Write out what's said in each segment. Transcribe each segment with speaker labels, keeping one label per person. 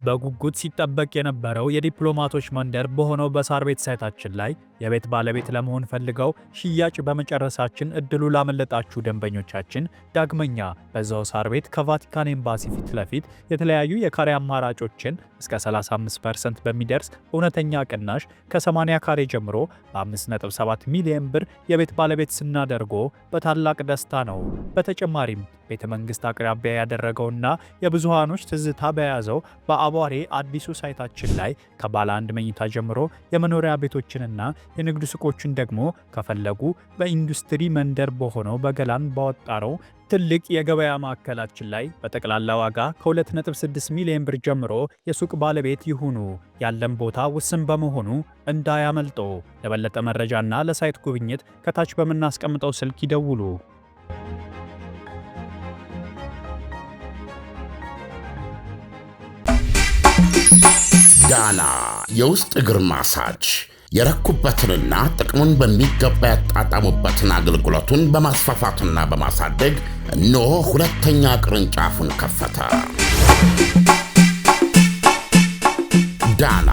Speaker 1: በጉጉት ሲጠበቅ የነበረው የዲፕሎማቶች መንደር በሆነው በሳር ቤት ሳይታችን ላይ የቤት ባለቤት ለመሆን ፈልገው ሽያጭ በመጨረሳችን እድሉ ላመለጣችሁ ደንበኞቻችን ዳግመኛ በዛው ሳር ቤት ከቫቲካን ኤምባሲ ፊት ለፊት የተለያዩ የካሬ አማራጮችን እስከ 35% በሚደርስ እውነተኛ ቅናሽ ከ80 ካሬ ጀምሮ በ5.7 ሚሊዮን ብር የቤት ባለቤት ስናደርጎ በታላቅ ደስታ ነው። በተጨማሪም ቤተ መንግስት አቅራቢያ ያደረገውና የብዙሃኖች ትዝታ በያዘው በአቧሬ አዲሱ ሳይታችን ላይ ከባለ አንድ መኝታ ጀምሮ የመኖሪያ ቤቶችንና የንግድ ሱቆችን ደግሞ ከፈለጉ በኢንዱስትሪ መንደር በሆነው በገላን ባወጣረው ትልቅ የገበያ ማዕከላችን ላይ በጠቅላላ ዋጋ ከ2.6 ሚሊዮን ብር ጀምሮ የሱቅ ባለቤት ይሁኑ። ያለን ቦታ ውስን በመሆኑ እንዳያመልጦ። ለበለጠ መረጃና ለሳይት ጉብኝት ከታች በምናስቀምጠው ስልክ ይደውሉ።
Speaker 2: ዳና የውስጥ እግር ማሳጅ የረኩበትንና ጥቅሙን በሚገባ ያጣጣሙበትን አገልግሎቱን በማስፋፋትና በማሳደግ እነሆ ሁለተኛ ቅርንጫፉን ከፈተ። ዳና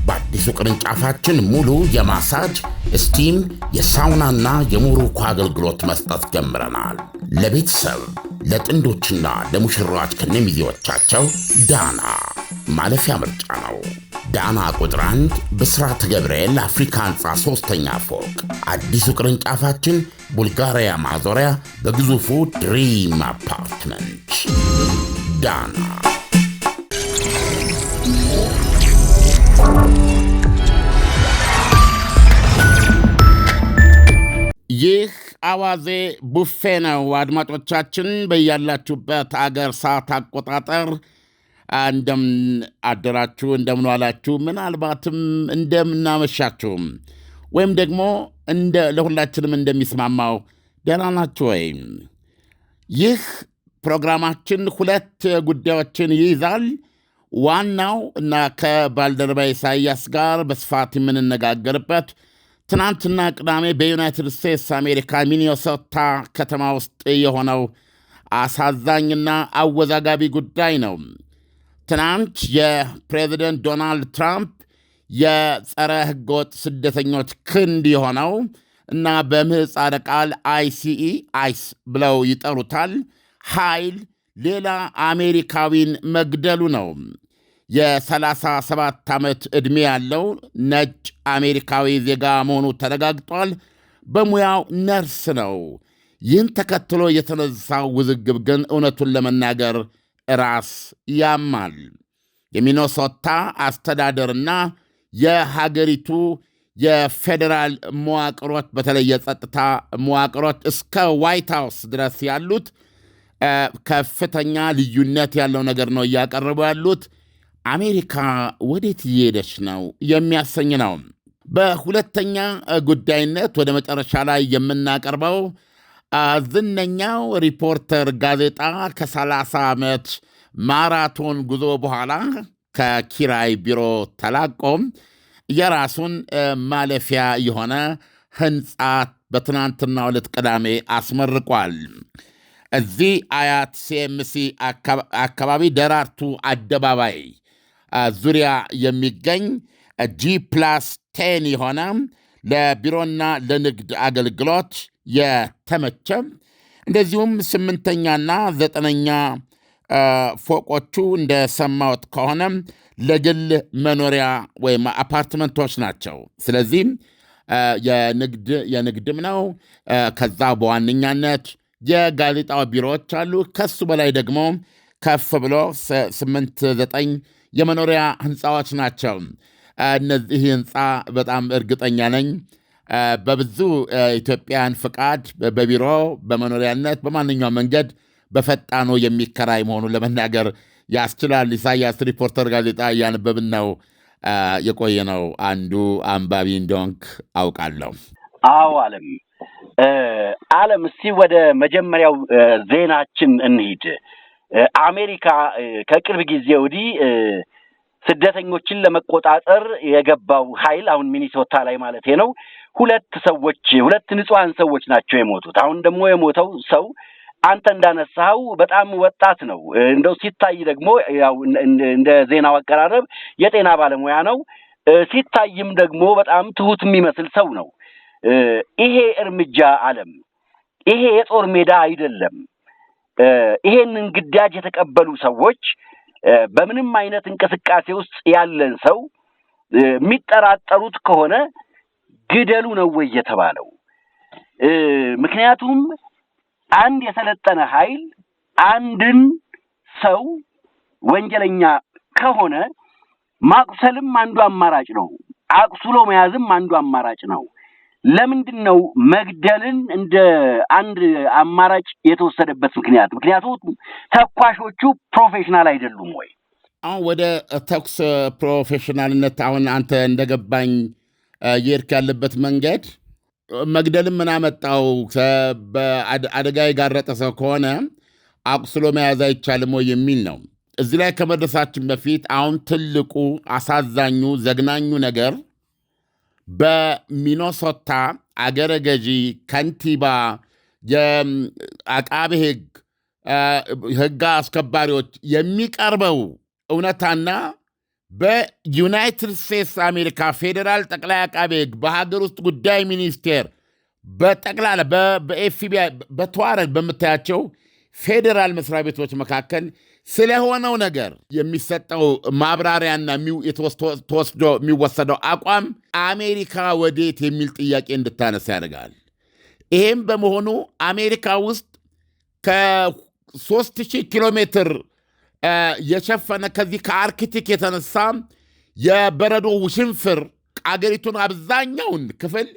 Speaker 2: በአዲሱ ቅርንጫፋችን ሙሉ የማሳጅ ስቲም፣ የሳውናና የሞሮኮ አገልግሎት መስጠት ጀምረናል። ለቤተሰብ ለጥንዶችና ለሙሽራዎች ከነሚዜዎቻቸው ዳና ማለፊያ ምርጫ ነው። ዳና ቁጥር 1 ብስራት ገብርኤል አፍሪካ ህንፃ 3ኛ ፎቅ። አዲሱ ቅርንጫፋችን ቡልጋሪያ ማዞሪያ በግዙፉ ድሪም አፓርትመንት። ዳና። ይህ አዋዜ ቡፌ ነው። አድማጮቻችን በያላችሁበት አገር ሰዓት አቆጣጠር እንደምን አደራችሁ፣ እንደምን ዋላችሁ፣ ምናልባትም እንደምናመሻችሁም ወይም ደግሞ ለሁላችንም እንደሚስማማው ደህና ናችሁ ወይ? ይህ ፕሮግራማችን ሁለት ጉዳዮችን ይይዛል። ዋናው እና ከባልደረባ ኢሳያስ ጋር በስፋት የምንነጋገርበት ትናንትና ቅዳሜ በዩናይትድ ስቴትስ አሜሪካ ሚኒሶታ ከተማ ውስጥ የሆነው አሳዛኝና አወዛጋቢ ጉዳይ ነው። ትናንት የፕሬዚደንት ዶናልድ ትራምፕ የጸረ ሕገወጥ ስደተኞች ክንድ የሆነው እና በምህጻረ ቃል አይስ ብለው ይጠሩታል ኃይል ሌላ አሜሪካዊን መግደሉ ነው። የ37 ዓመት ዕድሜ ያለው ነጭ አሜሪካዊ ዜጋ መሆኑ ተረጋግጧል። በሙያው ነርስ ነው። ይህን ተከትሎ የተነሳው ውዝግብ ግን እውነቱን ለመናገር ራስ ያማል። የሚኒሶታ አስተዳደርና የሀገሪቱ የፌዴራል መዋቅሮች በተለይ የጸጥታ መዋቅሮች እስከ ዋይት ሃውስ ድረስ ያሉት ከፍተኛ ልዩነት ያለው ነገር ነው እያቀረቡ ያሉት። አሜሪካ ወዴት እየሄደች ነው የሚያሰኝ ነው። በሁለተኛ ጉዳይነት ወደ መጨረሻ ላይ የምናቀርበው ዝነኛው ሪፖርተር ጋዜጣ ከ30 ዓመት ማራቶን ጉዞ በኋላ ከኪራይ ቢሮ ተላቆም የራሱን ማለፊያ የሆነ ሕንፃ በትናንትናው ዕለት ቅዳሜ አስመርቋል። እዚህ አያት ሲኤምሲ አካባቢ ደራርቱ አደባባይ ዙሪያ የሚገኝ G+10 የሆነ ለቢሮና ለንግድ አገልግሎት የተመቸ እንደዚሁም 8ኛና 9ኛ ፎቆቹ እንደሰማሁት ከሆነ ለግል መኖሪያ ወይም አፓርትመንቶች ናቸው። ስለዚህ የንግድም ነው። ከዛ በዋነኛነት የጋዜጣው ቢሮዎች አሉ። ከሱ በላይ ደግሞ ከፍ ብሎ 8-9 የመኖሪያ ህንፃዎች ናቸው። እነዚህ ህንፃ በጣም እርግጠኛ ነኝ በብዙ ኢትዮጵያን ፍቃድ በቢሮ በመኖሪያነት በማንኛውም መንገድ በፈጣኑ የሚከራይ መሆኑን ለመናገር ያስችላል። ኢሳያስ ሪፖርተር ጋዜጣ እያነበብን ነው የቆየ ነው። አንዱ አንባቢ እንደሆንክ አውቃለሁ።
Speaker 3: አዎ ዓለም እስቲ ወደ መጀመሪያው ዜናችን እንሂድ። አሜሪካ ከቅርብ ጊዜ ወዲህ ስደተኞችን ለመቆጣጠር የገባው ኃይል አሁን ሚኒሶታ ላይ ማለት ነው ሁለት ንጹሃን ሰዎች ናቸው የሞቱት። አሁን ደግሞ የሞተው ሰው አንተ እንዳነሳው በጣም ወጣት ነው። እንደው ሲታይ ደግሞ ያው እንደ ዜናው አቀራረብ የጤና ባለሙያ ነው። ሲታይም ደግሞ በጣም ትሁት የሚመስል ሰው ነው። ይሄ እርምጃ ዓለም ይሄ የጦር ሜዳ አይደለም። ይሄንን ግዳጅ የተቀበሉ ሰዎች በምንም አይነት እንቅስቃሴ ውስጥ ያለን ሰው የሚጠራጠሩት ከሆነ ግደሉ ነው ወይ የተባለው? ምክንያቱም አንድ የሰለጠነ ኃይል አንድን ሰው ወንጀለኛ ከሆነ ማቁሰልም አንዱ አማራጭ ነው፣ አቁስሎ መያዝም አንዱ አማራጭ ነው። ለምንድን ነው መግደልን እንደ አንድ አማራጭ የተወሰደበት ምክንያት? ምክንያቱም ተኳሾቹ ፕሮፌሽናል አይደሉም ወይ?
Speaker 2: አሁን ወደ ተኩስ ፕሮፌሽናልነት አሁን አንተ እንደገባኝ የሄድክ ያለበት መንገድ መግደልም ምን አመጣው? በአደጋ የጋረጠ ሰው ከሆነ አቁስሎ መያዝ አይቻልም ወይ የሚል ነው። እዚህ ላይ ከመድረሳችን በፊት አሁን ትልቁ አሳዛኙ ዘግናኙ ነገር በሚኖሶታ አገረ ገዢ ከንቲባ፣ የአቃቤ ሕግ አስከባሪዎች የሚቀርበው እውነታና በዩናይትድ ስቴትስ አሜሪካ ፌዴራል ጠቅላይ አቃቤ ሕግ፣ በሀገር ውስጥ ጉዳይ ሚኒስቴር፣ በጠቅላላ በኤፍቢአይ በተዋረድ በምታያቸው ፌዴራል መስሪያ ቤቶች መካከል ስለሆነው ነገር የሚሰጠው ማብራሪያና ተወስዶ የሚወሰደው አቋም አሜሪካ ወዴት የሚል ጥያቄ እንድታነሳ ያደርጋል። ይህም በመሆኑ አሜሪካ ውስጥ ከ3000 ኪሎ ሜትር የሸፈነ ከዚህ ከአርክቲክ የተነሳ የበረዶ ውሽንፍር አገሪቱን አብዛኛውን ክፍል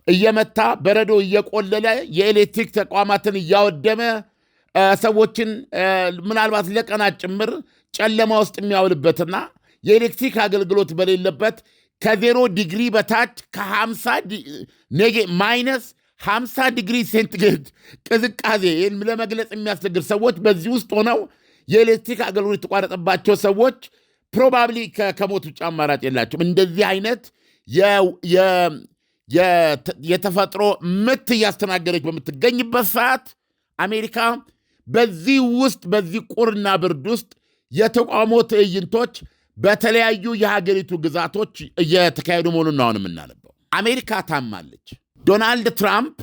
Speaker 2: እየመታ በረዶ እየቆለለ የኤሌክትሪክ ተቋማትን እያወደመ ሰዎችን ምናልባት ለቀናት ጭምር ጨለማ ውስጥ የሚያውልበትና የኤሌክትሪክ አገልግሎት በሌለበት ከ0 ዲግሪ በታች ማይነስ 50 ዲግሪ ሴንቲግሬድ ቅዝቃዜ ይህን ለመግለጽ የሚያስቸግር ሰዎች በዚህ ውስጥ ሆነው የኤሌክትሪክ አገልግሎት የተቋረጠባቸው ሰዎች ፕሮባብሊ ከሞት ውጭ አማራጭ የላቸውም። እንደዚህ አይነት የተፈጥሮ ምት እያስተናገረች በምትገኝበት ሰዓት አሜሪካ በዚህ ውስጥ በዚህ ቁርና ብርድ ውስጥ የተቃውሞ ትዕይንቶች በተለያዩ የሀገሪቱ ግዛቶች እየተካሄዱ መሆኑን አሁን የምናነበው። አሜሪካ ታማለች። ዶናልድ ትራምፕ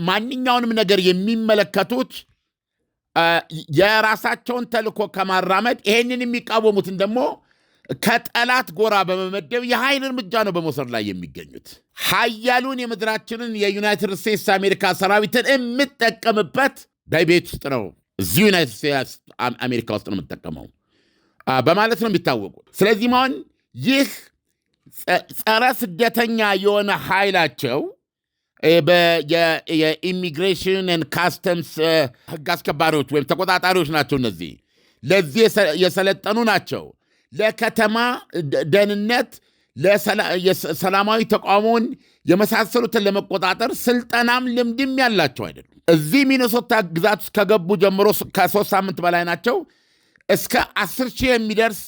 Speaker 2: ማንኛውንም ነገር የሚመለከቱት የራሳቸውን ተልእኮ ከማራመድ ይሄንን የሚቃወሙትን ደግሞ ከጠላት ጎራ በመመደብ የኃይል እርምጃ ነው በመውሰድ ላይ የሚገኙት። ኃያሉን የምድራችንን የዩናይትድ ስቴትስ አሜሪካ ሰራዊትን የምጠቀምበት በቤት ውስጥ ነው፣ እዚህ ዩናይትድ ስቴትስ አሜሪካ ውስጥ ነው የምጠቀመው በማለት ነው የሚታወቁት። ስለዚህ አሁን ይህ ጸረ ስደተኛ የሆነ ኃይላቸው የኢሚግሬሽን ኤንድ ካስተምስ ህግ አስከባሪዎች ወይም ተቆጣጣሪዎች ናቸው። እነዚህ ለዚህ የሰለጠኑ ናቸው። ለከተማ ደህንነት፣ ለሰላማዊ ተቃውሞን የመሳሰሉትን ለመቆጣጠር ስልጠናም ልምድም ያላቸው አይደሉም። እዚህ ሚኒሶታ ግዛት ውስጥ ከገቡ ጀምሮ ከ3 ሳምንት በላይ ናቸው። እስከ 10,000 የሚደርስ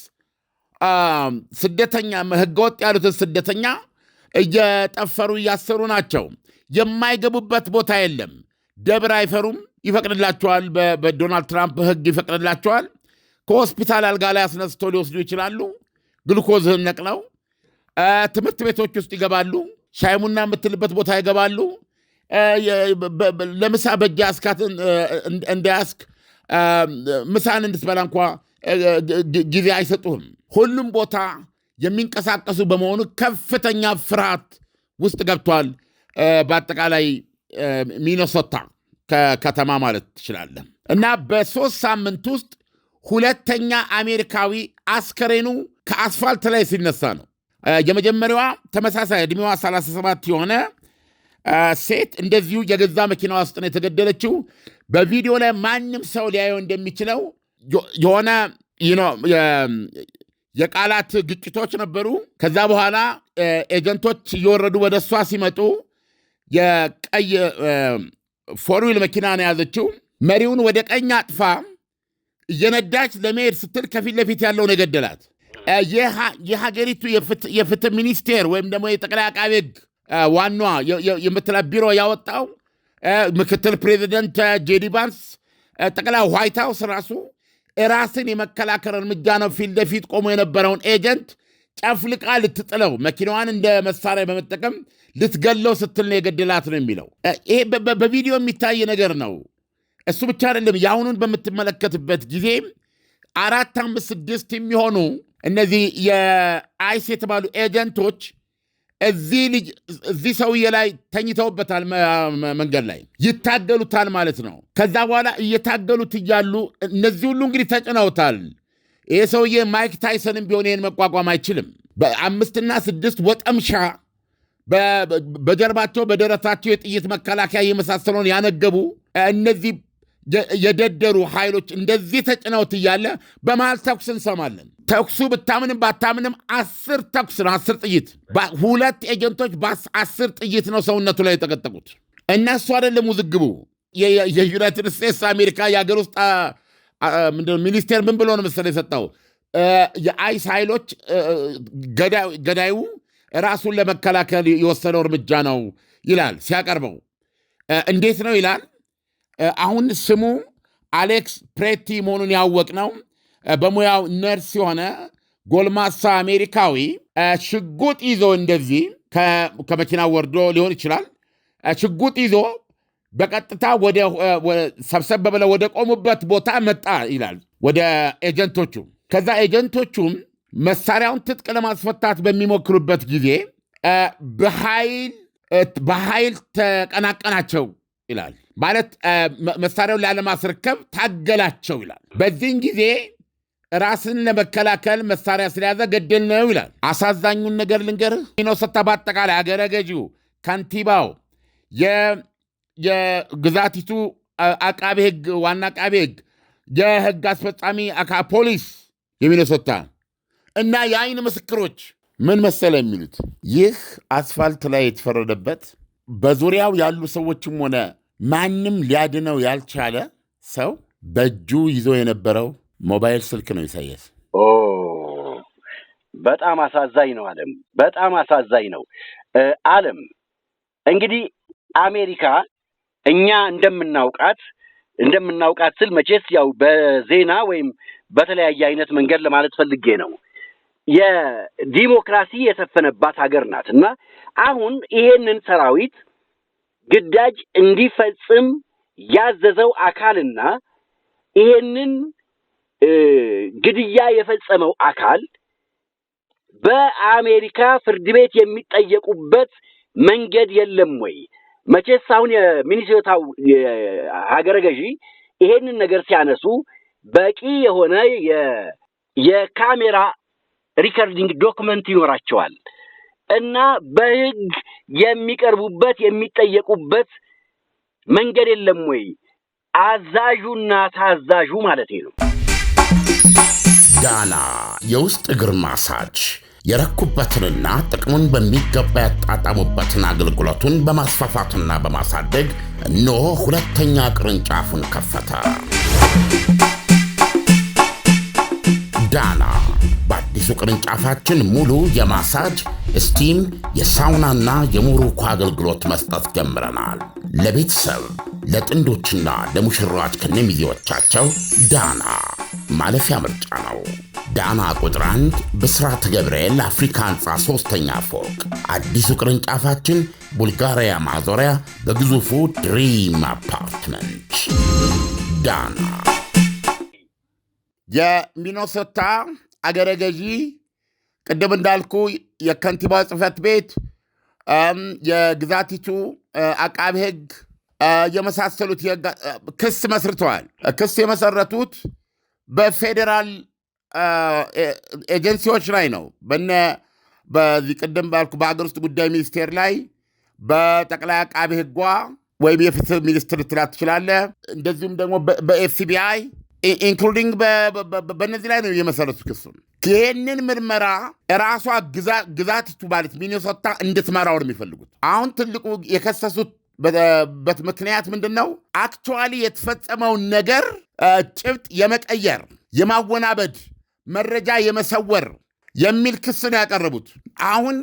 Speaker 2: ስደተኛ ህገወጥ ያሉትን ስደተኛ እየጠፈሩ እያሰሩ ናቸው። የማይገቡበት ቦታ የለም። ደብር አይፈሩም፣ ይፈቅድላቸዋል። በዶናልድ ትራምፕ ህግ ይፈቅድላቸዋል። ከሆስፒታል አልጋ ላይ አስነስተው ሊወስዱ ይችላሉ። ግሉኮዝህን ነቅለው ትምህርት ቤቶች ውስጥ ይገባሉ። ሻይሙና የምትልበት ቦታ ይገባሉ። ለምሳ በእጅ አስካትን እንዳያስክ ምሳን እንድትበላ እንኳ ጊዜ አይሰጡህም። ሁሉም ቦታ የሚንቀሳቀሱ በመሆኑ ከፍተኛ ፍርሃት ውስጥ ገብቷል። በአጠቃላይ ሚኒሶታ ከተማ ማለት ትችላለህ። እና በ3 ሳምንት ውስጥ ሁለተኛ አሜሪካዊ አስከሬኑ ከአስፋልት ላይ ሲነሳ ነው። የመጀመሪያዋ ተመሳሳይ ዕድሜዋ 37 የሆነ ሴት እንደዚሁ የገዛ መኪና ውስጥ ነው የተገደለችው። በቪዲዮ ላይ ማንም ሰው ሊያየው እንደሚችለው የሆነ የቃላት ግጭቶች ነበሩ። ከዛ በኋላ ኤጀንቶች እየወረዱ ወደ እሷ ሲመጡ የቀይ ፎርዊል መኪና ነው የያዘችው። መሪውን ወደ ቀኝ አጥፋ እየነዳች ለመሄድ ስትል ከፊት ለፊት ያለውን የገደላት የሀገሪቱ የፍትህ ሚኒስቴር ወይም ደግሞ የጠቅላይ አቃቤ ሕግ ዋናዋ የምትላ ቢሮ ያወጣው ምክትል ፕሬዚደንት ጄዲ ቫንስ ጠቅላይ ዋይት ሃውስ ራሱ ራስን የመከላከል እርምጃ ነው ፊት ለፊት ቆሞ የነበረውን ኤጀንት ጨፍልቃ ልትጥለው መኪናዋን እንደ መሳሪያ በመጠቀም ልትገለው ስትል ነው የገደላት ነው የሚለው። ይሄ በቪዲዮ የሚታይ ነገር ነው። እሱ ብቻ አይደለም። የአሁኑን በምትመለከትበት ጊዜ 4፣ 5፣ 6 የሚሆኑ እነዚህ የአይስ የተባሉ ኤጀንቶች እዚህ ሰውዬ ላይ ተኝተውበታል። መንገድ ላይ ይታገሉታል ማለት ነው። ከዛ በኋላ እየታገሉት እያሉ እነዚህ ሁሉ እንግዲህ ተጭነውታል። ይህ ሰውዬ ማይክ ታይሰንም ቢሆን ይህን መቋቋም አይችልም። በ5 እና 6 ወጠምሻ በጀርባቸው በደረታቸው የጥይት መከላከያ የመሳሰለውን ያነገቡ እነዚህ የደደሩ ኃይሎች እንደዚህ ተጭነውት እያለ በመሃል ተኩስ እንሰማለን። ተኩሱ ብታምንም ባታምንም 10 ተኩስ ነው፣ 10 ጥይት። 2 ኤጀንቶች በ10 ጥይት ነው ሰውነቱ ላይ የተቀጠቁት። እነሱ አይደለም ውዝግቡ። የዩናይትድ ስቴትስ አሜሪካ የሀገር ውስጥ ሚኒስቴር ምን ብሎ ነው መሰለህ የሰጠው? የአይስ ኃይሎች ገዳዩ ራሱን ለመከላከል የወሰነው እርምጃ ነው ይላል ሲያቀርበው። እንዴት ነው ይላል። አሁን ስሙ አሌክስ ፕሬቲ መሆኑን ያወቅነው በሙያው ነርስ የሆነ ጎልማሳ አሜሪካዊ ሽጉጥ ይዞ እንደዚህ ከመኪናው ወርዶ ሊሆን ይችላል። ሽጉጥ ይዞ በቀጥታ ሰብሰብ ብለው ወደ ቆሙበት ቦታ መጣ ይላል ወደ ኤጀንቶቹ። ከዛ ኤጀንቶቹም መሳሪያውን ትጥቅ ለማስፈታት በሚሞክሩበት ጊዜ በኃይል ተቀናቀናቸው ይላል። ማለት መሳሪያውን ላለማስረከብ ታገላቸው ይላል። በዚህን ጊዜ ራስን ለመከላከል መሳሪያ ስለያዘ ገደል ነው ይላል። አሳዛኙን ነገር ልንገርህ። ሚኔሶታ በአጠቃላይ አገረ ገዢው፣ ከንቲባው፣ የግዛቲቱ አቃቤ ሕግ፣ ዋና አቃቤ ሕግ፣ የሕግ አስፈጻሚ ፖሊስ የሚኔሶታ እና የአይን ምስክሮች ምን መሰለ የሚሉት ይህ አስፋልት ላይ የተፈረደበት በዙሪያው ያሉ ሰዎችም ሆነ ማንም ሊያድነው ያልቻለ ሰው በእጁ ይዞ የነበረው ሞባይል ስልክ ነው። ኢሳያስ
Speaker 3: በጣም አሳዛኝ ነው። ዓለም በጣም አሳዛኝ ነው። ዓለም እንግዲህ አሜሪካ እኛ እንደምናውቃት ስል መቼስ ያው በዜና ወይም በተለያየ አይነት መንገድ ለማለት ፈልጌ ነው። የዲሞክራሲ የሰፈነባት ሀገር ናት እና አሁን ይሄንን ሰራዊት ግዳጅ እንዲፈጽም ያዘዘው አካልና ይሄንን ግድያ የፈጸመው አካል በአሜሪካ ፍርድ ቤት የሚጠየቁበት መንገድ የለም ወይ? መቼስ አሁን የሚኒሶታው ሀገረ ገዢ ይሄንን ነገር ሲያነሱ በቂ የሆነ የካሜራ ሪከርዲንግ ዶክመንት ይኖራቸዋል እና በሕግ የሚቀርቡበት የሚጠየቁበት መንገድ የለም ወይ? አዛዡና ታዛዡ ማለት ነው።
Speaker 2: ዳና የውስጥ እግር ማሳጅ የረኩበትንና ጥቅሙን በሚገባ ያጣጣሙበትን አገልግሎቱን በማስፋፋትና በማሳደግ እነሆ 2ኛ ቅርንጫፉን ከፈተ። ዳና በአዲሱ ቅርንጫፋችን ሙሉ የማሳጅ ስቲም፣ የሳውናና የሞሮኮ አገልግሎት መስጠት ጀምረናል። ለቤተሰብ ለጥንዶችና ለሙሽራዎች ከነሚዜዎቻቸው ዳና ማለፊያ ምርጫ ነው። ዳና ቁጥር 1 ብስራተ ገብርኤል አፍሪካ ህንፃ 3ኛ ፎቅ። አዲሱ ቅርንጫፋችን ቡልጋሪያ ማዞሪያ በግዙፉ ድሪም አፓርትመንት። ዳና የሚኔሶታ አገረ ገዢ ቅድም እንዳልኩ የከንቲባ ጽሕፈት ቤት፣ የግዛቲቱ አቃቤ ሕግ የመሳሰሉት ክስ መስርተዋል። ክስ የመሰረቱት በፌዴራል ኤጀንሲዎች ላይ ነው። በዚህ ቅድም ባልኩ በሀገር ውስጥ ጉዳይ ሚኒስቴር ላይ፣ በጠቅላይ አቃቤ ሕጓ ወይም የፍትህ ሚኒስትር ትላት ትችላለህ። እንደዚሁም ደግሞ በኤፍቢአይ ኢንክሉዲንግ በእነዚህ ላይ ነው የመሰረቱት ክሱን። ይህንን ምርመራ ራሷ ግዛቲቱ ማለት ሚኔሶታ እንድትመራው ነው የሚፈልጉት። አሁን ትልቁ የከሰሱበት ምክንያት ምንድን ነው? አክቹዋሊ የተፈጸመውን ነገር ጭብጥ የመቀየር የማወናበድ፣ መረጃ የመሰወር የሚል ክስ ነው ያቀረቡት። አሁን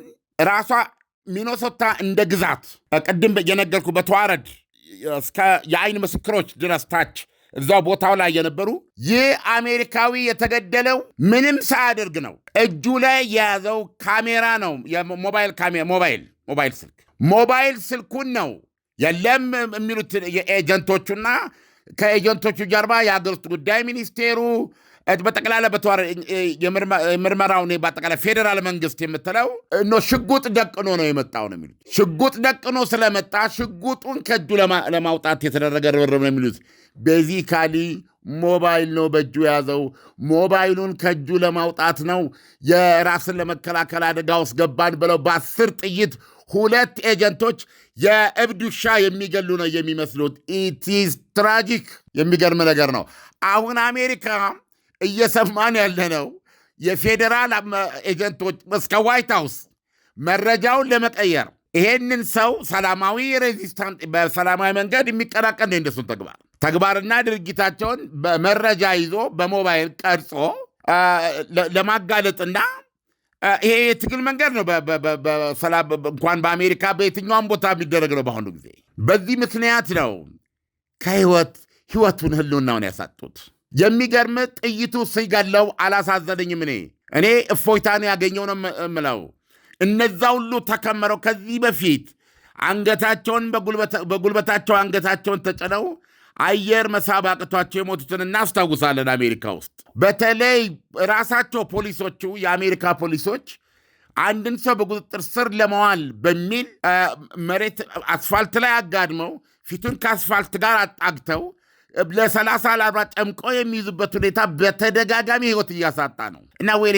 Speaker 2: ራሷ ሚኔሶታ እንደ ግዛት ቅድም የነገርኩ በተዋረድ እስከ የአይን ምስክሮች ድረስ ታች እዛው ቦታው ላይ የነበሩ ይህ አሜሪካዊ የተገደለው ምንም ሳያደርግ ነው። እጁ ላይ የያዘው ካሜራ ነው፣ ሞባይል ስልኩን ነው። የለም የሚሉት የኤጀንቶቹና ከኤጀንቶቹ ጀርባ የሀገር ውስጥ ጉዳይ ሚኒስቴሩ በጠቅላላ የምርመራውን በጠቅላላ ፌዴራል መንግስት የምትለው ሽጉጥ ደቅኖ ነው የመጣው ነው የሚሉት። ሽጉጥ ደቅኖ ስለመጣ ሽጉጡን ከእጁ ለማውጣት የተደረገ ርብርብ ነው የሚሉት። ቤዚካሊ ሞባይል ነው በእጁ የያዘው። ሞባይሉን ከእጁ ለማውጣት ነው የራስን ለመከላከል አደጋ ውስጥ ገባን ብለው በ10 ጥይት 2 ኤጀንቶች የእብድ ውሻ የሚገሉ ነው የሚመስሉት። ኢትስ ትራጂክ። የሚገርም ነገር ነው። አሁን አሜሪካ እየሰማን ያለነው የፌዴራል ኤጀንቶች እስከ ዋይት ሃውስ መረጃውን ለመቀየር ይሄንን ሰው ሰላማዊ ሬዚስታንት በሰላማዊ መንገድ የሚቀላቀል ነው እንደሱን ተግባርና ድርጊታቸውን በመረጃ ይዞ በሞባይል ቀርጾ ለማጋለጥና ይሄ የትግል መንገድ ነው። እንኳን በአሜሪካ በየትኛውም ቦታ የሚደረግ ነው በአሁኑ ጊዜ። በዚህ ምክንያት ነው ህይወቱን ህልውናውን ያሳጡት። የሚገርም ጥይቱ ሲገለው አላሳዘነኝም። እኔ እፎይታን ያገኘው ነው የምለው። እነዛ ሁሉ ተከመረው ከዚህ በፊት አንገታቸውን በጉልበታቸው አንገታቸውን ተጭነው አየር መሳብ አቅቷቸው የሞቱትን እናስታውሳለን። አሜሪካ ውስጥ በተለይ ራሳቸው ፖሊሶቹ የአሜሪካ ፖሊሶች አንድን ሰው በቁጥጥር ስር ለመዋል በሚል መሬት አስፋልት ላይ አጋድመው ፊቱን ከአስፋልት ጋር አጣግተው ለ30 ለ40 ጨምቆ የሚይዙበት ሁኔታ በተደጋጋሚ ህይወት እያሳጣ ነው እና ወይ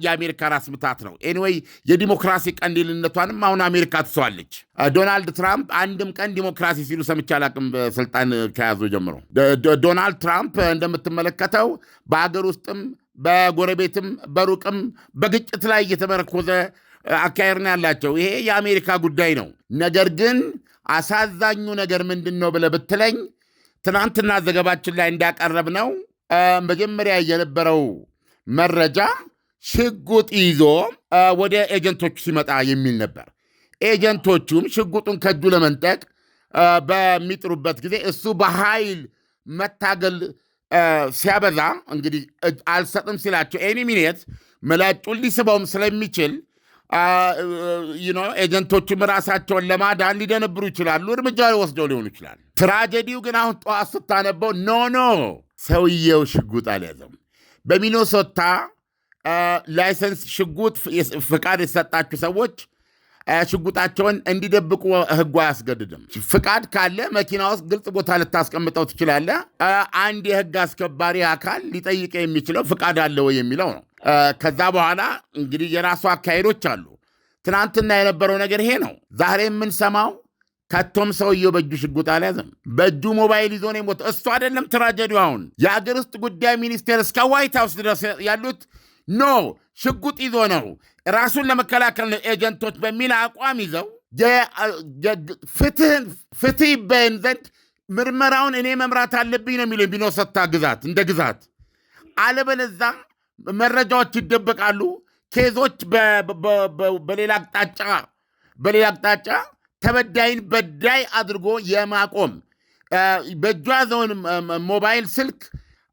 Speaker 2: የአሜሪካ ራስ ምታት ነው። ኤኒዌይ የዲሞክራሲ ቀንዲልነቷንም አሁን አሜሪካ ትሰዋለች። ዶናልድ ትራምፕ አንድም ቀን ዲሞክራሲ ሲሉ ሰምቼ አላቅም ስልጣን ከያዙ ጀምሮ። ዶናልድ ትራምፕ እንደምትመለከተው በሀገር ውስጥም በጎረቤትም በሩቅም በግጭት ላይ እየተመረኮዘ አካሄድ ነው ያላቸው። ይሄ የአሜሪካ ጉዳይ ነው። ነገር ግን አሳዛኙ ነገር ምንድን ነው ብለህ ብትለኝ ትናንትና ዘገባችን ላይ እንዳቀረብ ነው መጀመሪያ የነበረው መረጃ ሽጉጥ ይዞ ወደ ኤጀንቶቹ ሲመጣ የሚል ነበር። ኤጀንቶቹም ሽጉጡን ከእጁ ለመንጠቅ በሚጥሩበት ጊዜ እሱ በኃይል መታገል ሲያበዛ እንግዲህ አልሰጥም ሲላቸው ኤኒ ሚኒት መላጩን ሊስበውም ስለሚችል ኤጀንቶቹም ራሳቸውን ለማዳን ሊደነብሩ ይችላሉ፣ እርምጃ ወስደው ሊሆኑ ይችላል። ትራጀዲው ግን አሁን ጠዋት ስታነበው ኖ ሰውየው ሽጉጥ አልያዘም። በሚኒሶታ ላይሰንስ ሽጉጥ ፍቃድ የተሰጣችሁ ሰዎች ሽጉጣቸውን እንዲደብቁ ህጉ አያስገድድም። ፍቃድ ካለ መኪና ውስጥ ግልጽ ቦታ ልታስቀምጠው ትችላለህ። አንድ የህግ አስከባሪ አካል ሊጠይቅ የሚችለው ፍቃድ አለ ወይ የሚለው ነው። ከዛ በኋላ እንግዲህ የራሱ አካሄዶች አሉ። ትናንትና የነበረው ነገር ይሄ ነው። ዛሬ የምንሰማው ከቶም ሰውየው በእጁ ሽጉጥ አልያዘም፣ በእጁ ሞባይል ይዞ ነው የሞተው። እሱ አይደለም ትራጀዲው። አሁን የአገር ውስጥ ጉዳይ ሚኒስቴር እስከ ዋይት ሃውስ ድረስ ያሉት ኖ ሽጉጥ ይዞ ነው ራሱን ለመከላከል ነው ኤጀንቶች በሚል አቋም ይዘው ፍትህ ይበየን ዘንድ ምርመራውን እኔ መምራት አለብኝ ነው የሚለው ሚኒሶታ ግዛት እንደ ግዛት። አለበለዛ መረጃዎች ይደበቃሉ። ኬዞች በሌላ አቅጣጫ ተበዳይን በዳይ አድርጎ የማቆም በእጁ ያዘውን ሞባይል ስልክ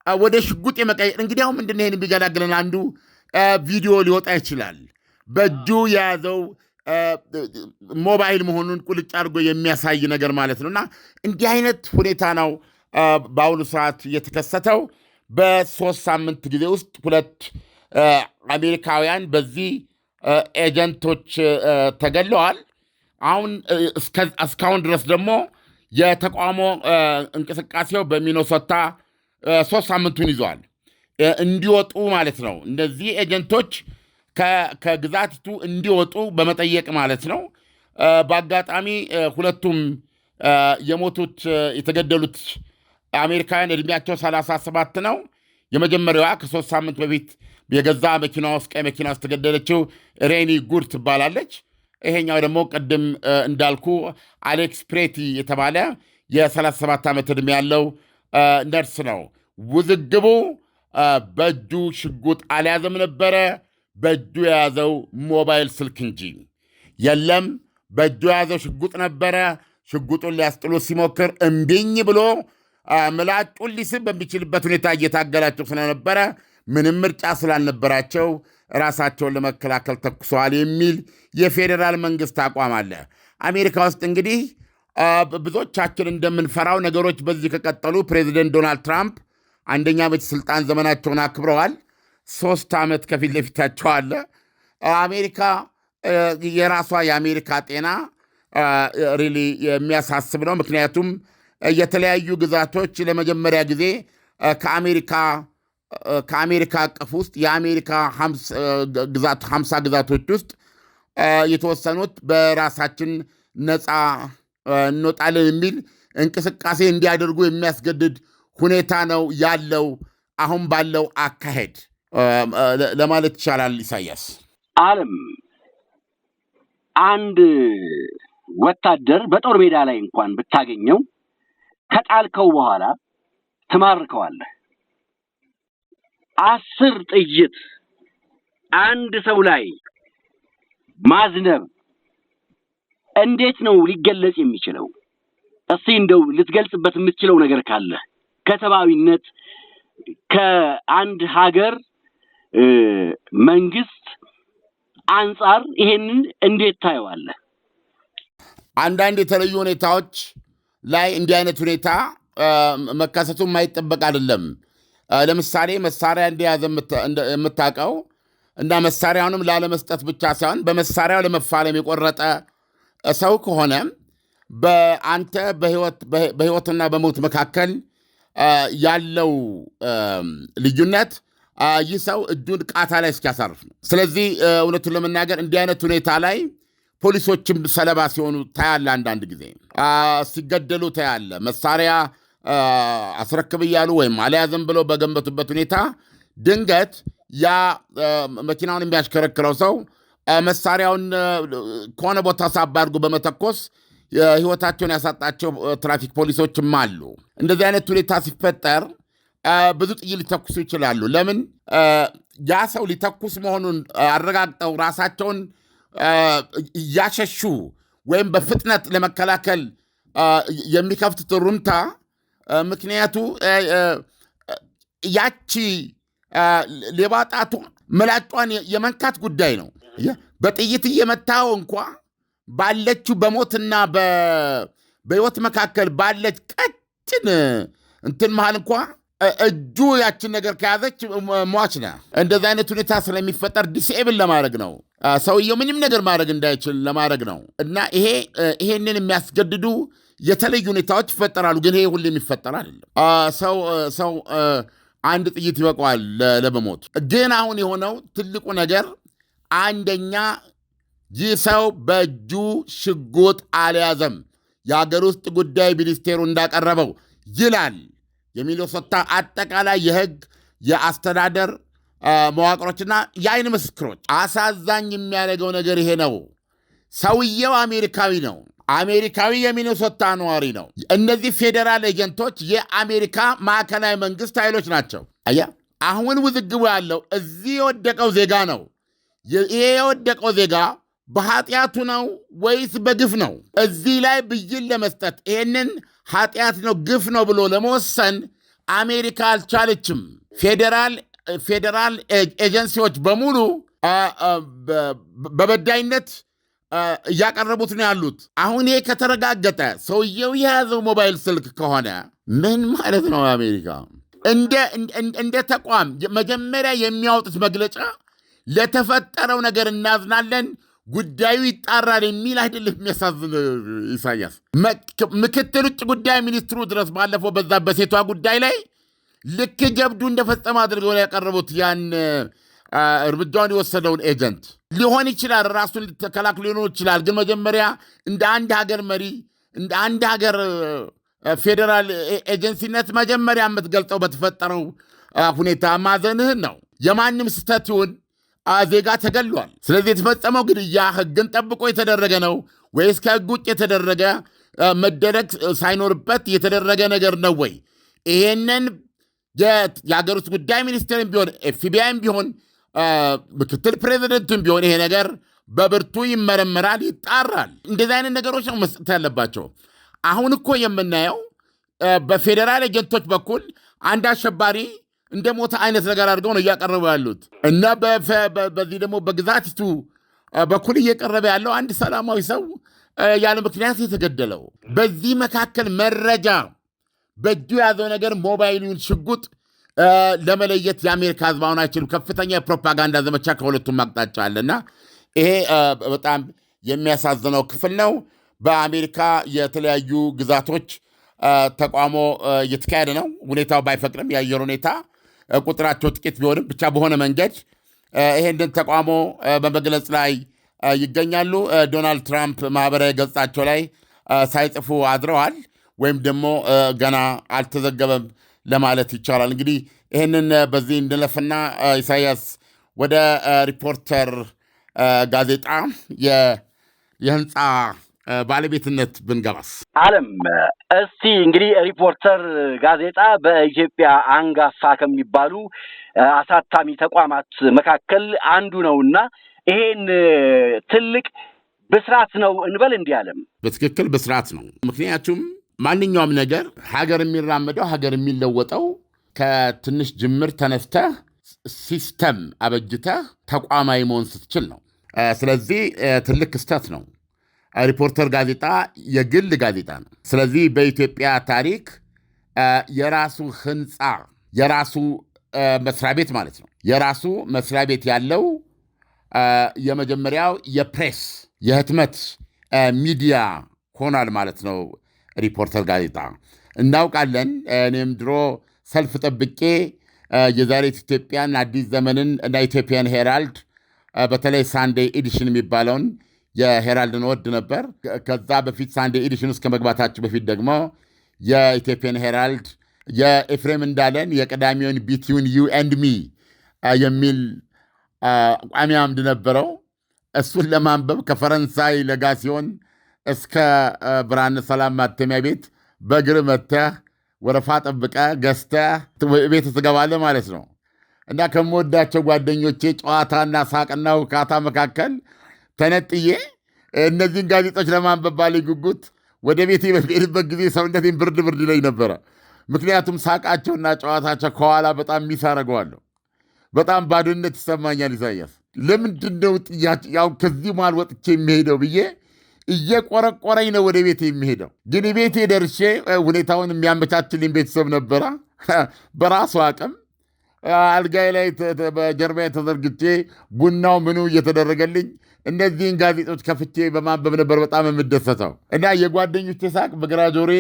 Speaker 2: ወደ ሽጉጥ የመቀየር እንግዲህ አሁን ምንድን ነው ይህን ቢገላግለን አንዱ ቪዲዮ ሊወጣ ይችላል። በእጁ የያዘው ሞባይል መሆኑን ቁልጭ አድርጎ የሚያሳይ ነገር ማለት ነው። እና እንዲህ አይነት ሁኔታ ነው በአሁኑ ሰዓት የተከሰተው። በ3 ሳምንት ጊዜ ውስጥ 2 አሜሪካውያን በዚህ ኤጀንቶች ተገለዋል። አሁን እስካሁን ድረስ ደግሞ የተቃውሞ እንቅስቃሴው በሚኒሶታ 3 ሳምንቱን ይዘዋል። እንዲወጡ ማለት ነው። እነዚህ ኤጀንቶች ከግዛቲቱ እንዲወጡ በመጠየቅ ማለት ነው። በአጋጣሚ ሁለቱም የተገደሉት አሜሪካውያን ዕድሜያቸው 37 ነው። የመጀመሪያዋ ከ3 ሳምንት በፊት የገዛ መኪና ውስጥ ቀይ መኪና ውስጥ ተገደለችው ሬኒ ጉድ ትባላለች። ይሄኛው ደግሞ ቅድም እንዳልኩ አሌክስ ፕሬቲ የተባለ የ37 ዓመት ዕድሜ ያለው ነርስ ነው። ውዝግቡ በእጁ ሽጉጥ አልያዘም ነበረ፣ በእጁ የያዘው ሞባይል ስልክ እንጂ። የለም በእጁ የያዘው ሽጉጥ ነበረ፣ ሽጉጡን ሊያስጥሉት ሲሞክር እምቢኝ ብሎ ምላጩን ሊስብ በሚችልበት ሁኔታ እየታገላቸው ስለነበረ ምንም ምርጫ ስላልነበራቸው ራሳቸውን ለመከላከል ተኩሰዋል የሚል የፌዴራል መንግስት አቋም አለ። አሜሪካ ውስጥ እንግዲህ ብዙዎቻችን እንደምንፈራው ነገሮች በዚህ ከቀጠሉ ፕሬዚደንት ዶናልድ ትራምፕ አንደኛ ዓመት ስልጣን ዘመናቸውን አክብረዋል። 3 ዓመት ከፊት ለፊታቸው አለ። አሜሪካ የራሷ የአሜሪካ ጤና ሪሊ የሚያሳስብ ነው። ምክንያቱም የተለያዩ ግዛቶች ለመጀመሪያ ጊዜ ከአሜሪካ አቀፍ ውስጥ የአሜሪካ 50 ግዛቶች ውስጥ የተወሰኑት በራሳችን ነፃ እንወጣለን የሚል እንቅስቃሴ እንዲያደርጉ የሚያስገድድ ሁኔታ ነው ያለው አሁን ባለው አካሄድ ለማለት ይቻላል። ኢሳያስ
Speaker 3: ዓለም አንድ ወታደር በጦር ሜዳ ላይ እንኳን ብታገኘው ከጣልከው በኋላ ትማርከዋለህ። 10 ጥይት አንድ ሰው ላይ ማዝነብ እንዴት ነው ሊገለጽ የሚችለው? እስቲ እንደው ልትገልጽበት የምትችለው ነገር ካለ ከሰብአዊነት ከአንድ ሀገር መንግስት አንጻር ይሄንን እንዴት ታየዋለህ?
Speaker 2: አንዳንድ የተለዩ ሁኔታዎች ላይ እንዲህ አይነት ሁኔታ መከሰቱ የማይጠበቅ አይደለም። ለምሳሌ መሳሪያ እንደያዘ የምታውቀው እና መሳሪያውንም ላለመስጠት ብቻ ሳይሆን በመሳሪያው ለመፋለም የቆረጠ ሰው ከሆነ በአንተ በህይወትና በሞት መካከል ያለው ልዩነት ይህ ሰው እጁን ቃታ ላይ እስኪያሳርፍ ነው። ስለዚህ እውነቱን ለመናገር እንዲህ አይነት ሁኔታ ላይ ፖሊሶችም ሰለባ ሲሆኑ ታያለ። አንዳንድ ጊዜ ሲገደሉ ታያለ። መሳሪያ አስረክብ እያሉ ወይም አልያዝም ብለው በገንበቱበት ሁኔታ ድንገት ያ መኪናውን የሚያሽከረክረው ሰው መሳሪያውን ከሆነ ቦታ ሳብ አድርጎ በመተኮስ ህይወታቸውን ያሳጣቸው ትራፊክ ፖሊሶችም አሉ። እንደዚህ አይነት ሁኔታ ሲፈጠር ብዙ ጥይት ሊተኩሱ ይችላሉ። ለምን? ያ ሰው ሊተኩስ መሆኑን አረጋግጠው ራሳቸውን እያሸሹ ወይም በፍጥነት ለመከላከል የሚከፍቱት ሩምታ ምክንያቱ ያቺ ሌባ ጣቱ ምላጯን የመንካት ጉዳይ ነው። በጥይት እየመታው እንኳ ባለችው በሞትና በህይወት መካከል ባለች ቀጭን እንትን መሃል እንኳ እጁ ያችን ነገር ከያዘች ሟች ነህ። እንደዚህ አይነት ሁኔታ ስለሚፈጠር ዲስኤብል ለማድረግ ነው። ሰውየው ምንም ነገር ማድረግ እንዳይችል ለማድረግ ነው። እና ይሄንን የሚያስገድዱ የተለዩ ሁኔታዎች ይፈጠራሉ። ግን ይሄ ሁሌ የሚፈጠር አይደለም። ሰው አንድ ጥይት ይበቃዋል ለመሞት። ግን አሁን የሆነው ትልቁ ነገር አንደኛ ይህ ሰው በእጁ ሽጉጥ አልያዘም። የሀገር ውስጥ ጉዳይ ሚኒስቴሩ እንዳቀረበው ይላል። የሚኒሶታ አጠቃላይ የህግ የአስተዳደር መዋቅሮችና የአይን ምስክሮች። አሳዛኝ የሚያደርገው ነገር ይሄ ነው። ሰውየው አሜሪካዊ ነው። አሜሪካዊ የሚኒሶታ ነዋሪ ነው። እነዚህ ፌዴራል ኤጀንቶች የአሜሪካ ማዕከላዊ መንግስት ኃይሎች ናቸው። አያ አሁን ውዝግቡ ያለው እዚህ የወደቀው ዜጋ ነው። ይሄ የወደቀው ዜጋ በኃጢአቱ ነው ወይስ በግፍ ነው? እዚህ ላይ ብይን ለመስጠት ይሄንን ኃጢአት ነው ግፍ ነው ብሎ ለመወሰን አሜሪካ አልቻለችም። ፌዴራል ኤጀንሲዎች በሙሉ በበዳይነት እያቀረቡት ነው ያሉት። አሁን ይሄ ከተረጋገጠ ሰውየው የያዘው ሞባይል ስልክ ከሆነ ምን ማለት ነው? አሜሪካ እንደ ተቋም መጀመሪያ የሚያወጡት መግለጫ ለተፈጠረው ነገር እናዝናለን፣ ጉዳዩ ይጣራል የሚል አይደለም። የሚያሳዝን ኢሳያስ፣ ምክትል ውጭ ጉዳይ ሚኒስትሩ ድረስ ባለፈው በዛ በሴቷ ጉዳይ ላይ ልክ ጀብዱ እንደፈጸመ አድርገው ያቀረቡት ያን እርምጃውን የወሰደውን ኤጀንት ሊሆን ይችላል፣ ራሱን ተከላክሎ ሊሆን ይችላል። ግን መጀመሪያ እንደ አንድ ሀገር መሪ፣ እንደ አንድ ሀገር ፌዴራል ኤጀንሲነት መጀመሪያ የምትገልጸው በተፈጠረው ሁኔታ ማዘንህን ነው። የማንም ስህተት ይሁን ዜጋ ተገሏል። ስለዚህ የተፈጸመው ግድያ ሕግን ጠብቆ የተደረገ ነው ወይስ ከሕግ ውጭ የተደረገ መደረግ ሳይኖርበት የተደረገ ነገር ነው ወይ? ይሄንን የሀገር ውስጥ ጉዳይ ሚኒስቴርም ቢሆን ኤፍቢአይም ቢሆን ምክትል ፕሬዚደንቱም ቢሆን ይሄ ነገር በብርቱ ይመረመራል፣ ይጣራል። እንደዚህ አይነት ነገሮች ነው መስጠት ያለባቸው። አሁን እኮ የምናየው በፌዴራል ኤጀንቶች በኩል አንድ አሸባሪ እንደ ሞተ አይነት ነገር አድርገው ነው እያቀረቡ ያሉት እና በዚህ ደግሞ በግዛቲቱ በኩል እየቀረበ ያለው አንድ ሰላማዊ ሰው ያለ ምክንያት የተገደለው። በዚህ መካከል መረጃ በእጁ ያዘው ነገር ሞባይሉን ሽጉጥ ለመለየት የአሜሪካ ሕዝብ አሁን አይችልም። ከፍተኛ የፕሮፓጋንዳ ዘመቻ ከሁለቱም አቅጣጫ አለና ይሄ በጣም የሚያሳዝነው ክፍል ነው። በአሜሪካ የተለያዩ ግዛቶች ተቋሞ እየተካሄደ ነው። ሁኔታው ባይፈቅድም የአየር ሁኔታ ቁጥራቸው ጥቂት ቢሆንም ብቻ በሆነ መንገድ ይሄንን ተቋሞ በመግለጽ ላይ ይገኛሉ። ዶናልድ ትራምፕ ማህበራዊ ገጻቸው ላይ ሳይጽፉ አድረዋል፣ ወይም ደግሞ ገና አልተዘገበም ለማለት ይቻላል። እንግዲህ ይህንን በዚህ እንለፍና ኢሳያስ ወደ ሪፖርተር ጋዜጣ የህንፃ ባለቤትነት ብንገባስ?
Speaker 3: አለም እስቲ እንግዲህ ሪፖርተር ጋዜጣ በኢትዮጵያ አንጋፋ ከሚባሉ አሳታሚ ተቋማት መካከል አንዱ ነውና ይሄን ትልቅ ብስራት ነው እንበል። እንዲህ አለም
Speaker 2: በትክክል ብስራት ነው። ምክንያቱም ማንኛውም ነገር ሀገር የሚራመደው ሀገር የሚለወጠው ከትንሽ ጅምር ተነስተህ ሲስተም አበጅተህ ተቋማዊ መሆን ስትችል ነው። ስለዚህ ትልቅ ክስተት ነው። ሪፖርተር ጋዜጣ የግል ጋዜጣ ነው። ስለዚህ በኢትዮጵያ ታሪክ የራሱ ህንፃ የራሱ መስሪያ ቤት ማለት ነው የራሱ መስሪያ ቤት ያለው የመጀመሪያው የፕሬስ የህትመት ሚዲያ ሆኗል ማለት ነው። ሪፖርተር ጋዜጣ እናውቃለን። እኔም ድሮ ሰልፍ ጠብቄ የዛሬት ኢትዮጵያን፣ አዲስ ዘመንን እና ኢትዮጵያን ሄራልድ በተለይ ሳንዴይ ኤዲሽን የሚባለውን የሄራልድን ወድ ነበር። ከዛ በፊት ሳንዴይ ኤዲሽን ውስጥ ከመግባታችሁ በፊት ደግሞ የኢትዮጵያን ሄራልድ የኤፍሬም እንዳለን የቀዳሚውን ቢትዊን ዩ ኤንድ ሚ የሚል ቋሚ አምድ ነበረው። እሱን ለማንበብ ከፈረንሳይ ለጋሲዮን እስከ ብርሃነ ሰላም ማተሚያ ቤት በእግር መተህ ወረፋ ጠብቀህ ገዝተህ ቤት ትገባለህ ማለት ነው። እና ከምወዳቸው ጓደኞቼ ጨዋታና ሳቅና ውካታ መካከል ተነጥዬ እነዚህን ጋዜጦች ለማንበብ ባለኝ ጉጉት ወደ ቤቴ በሚሄድበት ጊዜ ሰውነቴን ብርድ ይለኝ ነበረ። ምክንያቱም ሳቃቸውና ጨዋታቸው ከኋላ በጣም ሚስ አደርገዋለሁ። በጣም ባዶነት ይሰማኛል። ኢሳያስ ለምንድነው ያው ከዚህ መሃል ወጥቼ የሚሄደው ብዬ እየቆረቆረኝ ነው ወደ ቤቴ የሚሄደው። ግን ቤቴ ደርሼ ሁኔታውን የሚያመቻችልኝ ቤተሰብ ነበረ። በራሱ አቅም አልጋይ ላይ በጀርባ ተዘርግቼ ቡናው ምኑ እየተደረገልኝ እነዚህን ጋዜጦች ከፍቼ በማንበብ ነበር በጣም የምደሰተው። እና የጓደኞቼ ሳቅ በግራ ጆሮዬ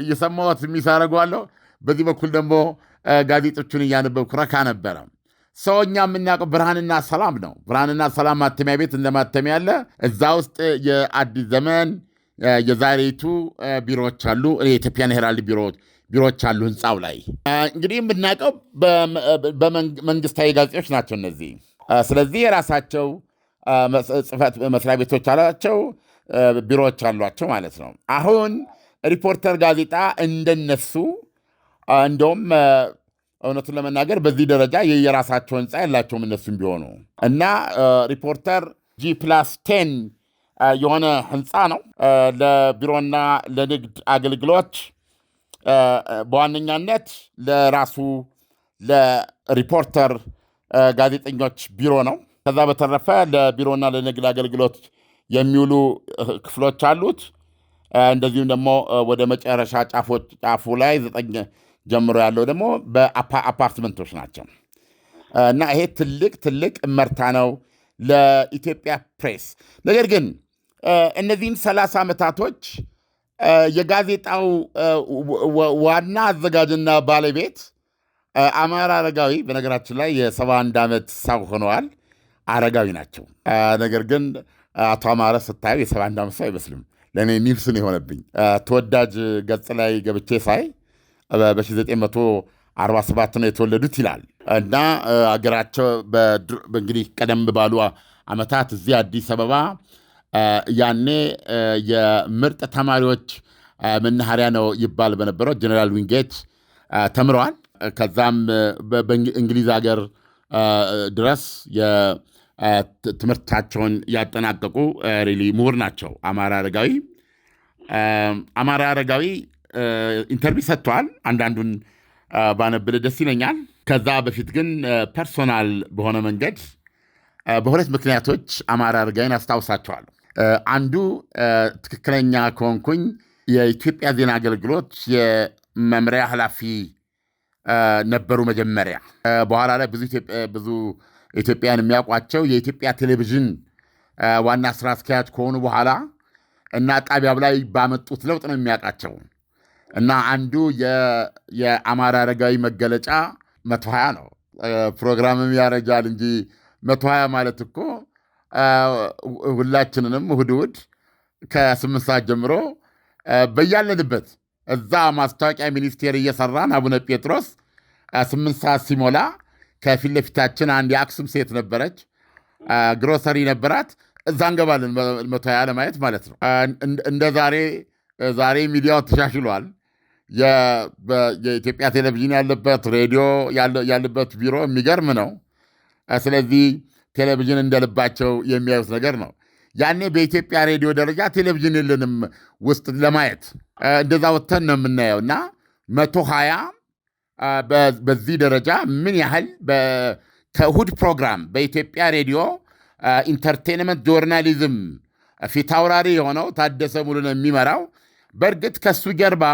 Speaker 2: እየሰማሁት የሚሳረገዋለሁ፣ በዚህ በኩል ደግሞ ጋዜጦቹን እያነበብኩ ረካ ነበረ። ሰውኛ የምናውቀው ብርሃንና ሰላም ነው። ብርሃንና ሰላም ማተሚያ ቤት እንደ ማተሚያ ያለ እዛ ውስጥ የአዲስ ዘመን የዛሬቱ ቢሮዎች አሉ፣ የኢትዮጵያን ሄራልድ ቢሮዎች አሉ ህንፃው ላይ። እንግዲህ የምናውቀው በመንግስታዊ ጋዜጦች ናቸው እነዚህ። ስለዚህ የራሳቸው ጽሕፈት መስሪያ ቤቶች አሏቸው፣ ቢሮዎች አሏቸው ማለት ነው። አሁን ሪፖርተር ጋዜጣ እንደነሱ እንደውም እውነቱን ለመናገር በዚህ ደረጃ የራሳቸው ህንፃ ያላቸውም እነሱም ቢሆኑ እና ሪፖርተር G+10 የሆነ ህንፃ ነው ለቢሮና ለንግድ አገልግሎት በዋነኛነት ለራሱ ለሪፖርተር ጋዜጠኞች ቢሮ ነው። ከዛ በተረፈ ለቢሮና ለንግድ አገልግሎት የሚውሉ ክፍሎች አሉት። እንደዚሁም ደግሞ ወደ መጨረሻ ጫፉ ላይ 9 ጀምሮ ያለው ደግሞ በአፓርትመንቶች ናቸው እና ይሄ ትልቅ እመርታ ነው ለኢትዮጵያ ፕሬስ። ነገር ግን እነዚህን 30 ዓመታቶች የጋዜጣው ዋና አዘጋጅና ባለቤት አማራ አረጋዊ፣ በነገራችን ላይ የ71 ዓመት ሰው ሆነዋል፣ አረጋዊ ናቸው። ነገር ግን አቶ አማረ ስታዩ የ71 ዓመት ሰው አይመስልም። ለእኔ ኒልስን የሆነብኝ ተወዳጅ ገጽ ላይ ገብቼ ሳይ በ1947 ነው የተወለዱት ይላል እና አገራቸው እንግዲህ ቀደም ባሉ ዓመታት እዚህ አዲስ አበባ ያኔ የምርጥ ተማሪዎች መናኸሪያ ነው ይባል በነበረው ጀነራል ዊንጌት ተምረዋል። ከዛም በእንግሊዝ ሀገር ድረስ ትምህርታቸውን ያጠናቀቁ ሪሊ ምሁር ናቸው አማራ አረጋዊ። አማራ አረጋዊ ኢንተርቪው ሰጥቷል። አንዳንዱን ባነብል ደስ ይለኛል። ከዛ በፊት ግን ፐርሶናል በሆነ መንገድ በሁለት ምክንያቶች አማራ አረጋዊን አስታውሳቸዋለሁ። አንዱ ትክክለኛ ከሆንኩኝ የኢትዮጵያ ዜና አገልግሎት የመምሪያ ኃላፊ ነበሩ መጀመሪያ። በኋላ ላይ ብዙ ኢትዮጵያን የሚያውቋቸው የኢትዮጵያ ቴሌቪዥን ዋና ስራ አስኪያጅ ከሆኑ በኋላ እና ጣቢያው ላይ ባመጡት ለውጥ ነው የሚያውቃቸው። እና አንዱ የአማራ አረጋዊ መገለጫ 120 ነው። ፕሮግራምም ያረጃል እንጂ 120 ማለት እኮ ሁላችንንም እሑድ ከ8 ሰዓት ጀምሮ በያለንበት እዛ ማስታወቂያ ሚኒስቴር እየሰራን አቡነ ጴጥሮስ 8 ሰዓት ሲሞላ ከፊት ለፊታችን አንድ የአክሱም ሴት ነበረች፣ ግሮሰሪ ነበራት። እዛ እንገባለን 120 ለማየት ማለት ነው። እንደ ዛሬ ሚዲያው ተሻሽሏል። የኢትዮጵያ ቴሌቪዥን ያለበት ሬዲዮ ያለበት ቢሮ የሚገርም ነው። ስለዚህ ቴሌቪዥን እንደልባቸው የሚያዩት ነገር ነው። ያኔ በኢትዮጵያ ሬዲዮ ደረጃ ቴሌቪዥን የለንም ውስጥ ለማየት እንደዛ ወጥተን ነው የምናየው። እና 120 በዚህ ደረጃ ምን ያህል ከእሑድ ፕሮግራም በኢትዮጵያ ሬዲዮ ኢንተርቴንመንት ጆርናሊዝም ፊት አውራሪ የሆነው ታደሰ ሙሉን የሚመራው በእርግጥ ከሱ ጀርባ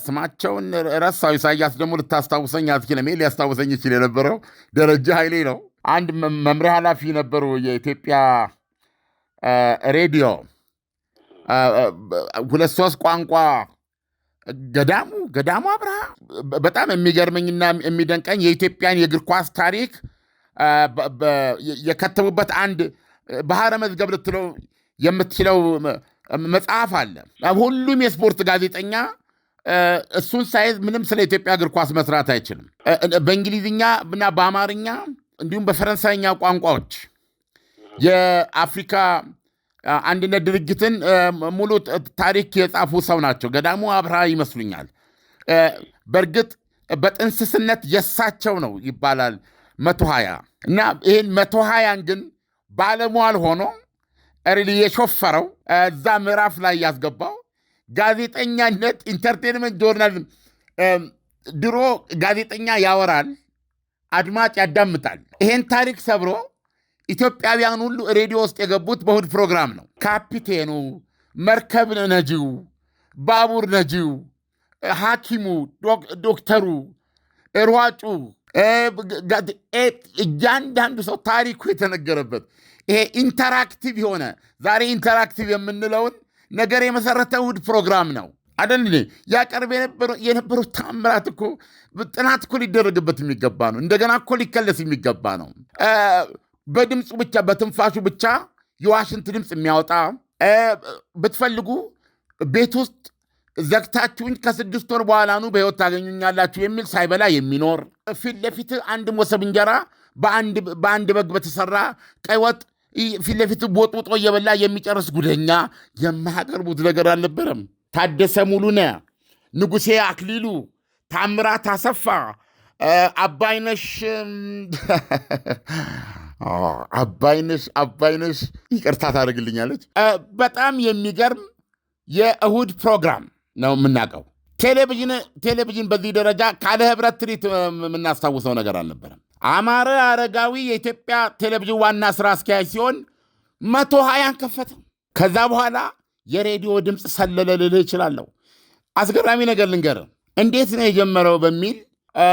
Speaker 2: ስማቸውን ረሳው። ኢሳያስ ደግሞ ልታስታውሰኝ አትችልም። ሊያስታውሰኝ ይችል የነበረው ደረጃ ኃይሌ ነው። አንድ መምሪያ ኃላፊ ነበሩ የኢትዮጵያ ሬዲዮ 2-3 ቋንቋ ገዳሙ አብርሃ። በጣም የሚገርመኝና የሚደንቀኝ የኢትዮጵያን የእግር ኳስ ታሪክ የከተቡበት አንድ ባህረ መዝገብ ልትለው የምትችለው መጽሐፍ አለ። ሁሉም የስፖርት ጋዜጠኛ እሱን ሳይዝ ምንም ስለ ኢትዮጵያ እግር ኳስ መስራት አይችልም። በእንግሊዝኛ እና በአማርኛ እንዲሁም በፈረንሳይኛ ቋንቋዎች የአፍሪካ አንድነት ድርጅትን ሙሉ ታሪክ የጻፉ ሰው ናቸው። ገዳሙ አብርሃ ይመስሉኛል። በእርግጥ በጥንስስነት የሳቸው ነው ይባላል 120 እና ይህን 120ን ግን ባለሟል ሆኖ የሾፈረው እዛ ምዕራፍ ላይ ያስገባው ጋዜጠኛነት፣ ኢንተርቴንመንት ጆርናሊዝም። ድሮ ጋዜጠኛ ያወራል፣ አድማጭ ያዳምጣል። ይሄን ታሪክ ሰብሮ ኢትዮጵያውያን ሁሉ ሬዲዮ ውስጥ የገቡት በእሑድ ፕሮግራም ነው። ካፒቴኑ፣ መርከብ ነጂው፣ ባቡር ነጂው፣ ሐኪሙ፣ ዶክተሩ፣ ሯጩ፣ እያንዳንዱ ሰው ታሪኩ የተነገረበት ይሄ ኢንተራክቲቭ የሆነ ዛሬ ኢንተራክቲቭ የምንለውን ነገር የመሰረተ እሑድ ፕሮግራም ነው አደል? ያቀርብ የነበሩት ታምራት እኮ ጥናት እኮ ሊደረግበት የሚገባ ነው። እንደገና እኮ ሊከለስ የሚገባ ነው። በድምፁ ብቻ በትንፋሹ ብቻ የዋሽንት ድምፅ የሚያወጣ ብትፈልጉ ቤት ውስጥ ዘግታችሁኝ ከ6 ወር በኋላ ኑ በሕይወት ታገኙኛላችሁ የሚል ሳይበላ የሚኖር ፊት ለፊት አንድ ሞሰብ እንጀራ በአንድ በግ በተሰራ ቀይ ወጥ ፊት ለፊት ቦጥቦጦ እየበላ የሚጨርስ ጉደኛ የማያቀርቡት ነገር አልነበረም። ታደሰ ሙሉነ፣ ንጉሴ አክሊሉ፣ ታምራት አሰፋ፣ አባይነሽ ይቅርታ ታደርግልኛለች። በጣም የሚገርም የእሑድ ፕሮግራም ነው የምናውቀው። ቴሌቪዥን በዚህ ደረጃ ካለ ህብረት ትርኢት የምናስታውሰው ነገር አልነበረም። አማረ አረጋዊ የኢትዮጵያ ቴሌቪዥን ዋና ስራ አስኪያጅ ሲሆን 120 ከፈተ። ከዛ በኋላ የሬዲዮ ድምፅ ሰለለ ልልህ እችላለሁ። አስገራሚ ነገር ልንገርህ፣ እንዴት ነው የጀመረው በሚል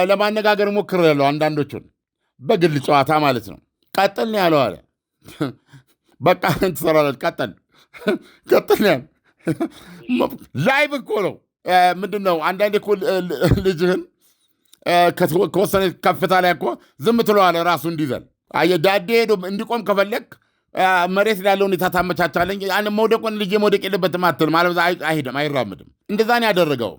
Speaker 2: ለማነጋገር ሞክሬያለሁ። አንዳንዶቹን በግል ጨዋታ ማለት ነው። ቀጥል ነው ያለው አለ። በቃ ትሰራለች። ቀጥል ነው ያለው። ላይቭ እኮ ነው። ምንድን ነው አንዳንዴ እኮ ልጅህን ከወሰነ ከፍታ ላይ እኮ ዝም ትለዋለህ ራሱ እንዲዘል። ዳዴ ሄዶ እንዲቆም ከፈለግ መሬት ላለው ሁኔታ ታመቻቻለኝ። መውደቁን ልጄ መውደቅ የለበትም አትልም። አይሄድም፣ አይራምድም። እንደዛ ነው ያደረገው።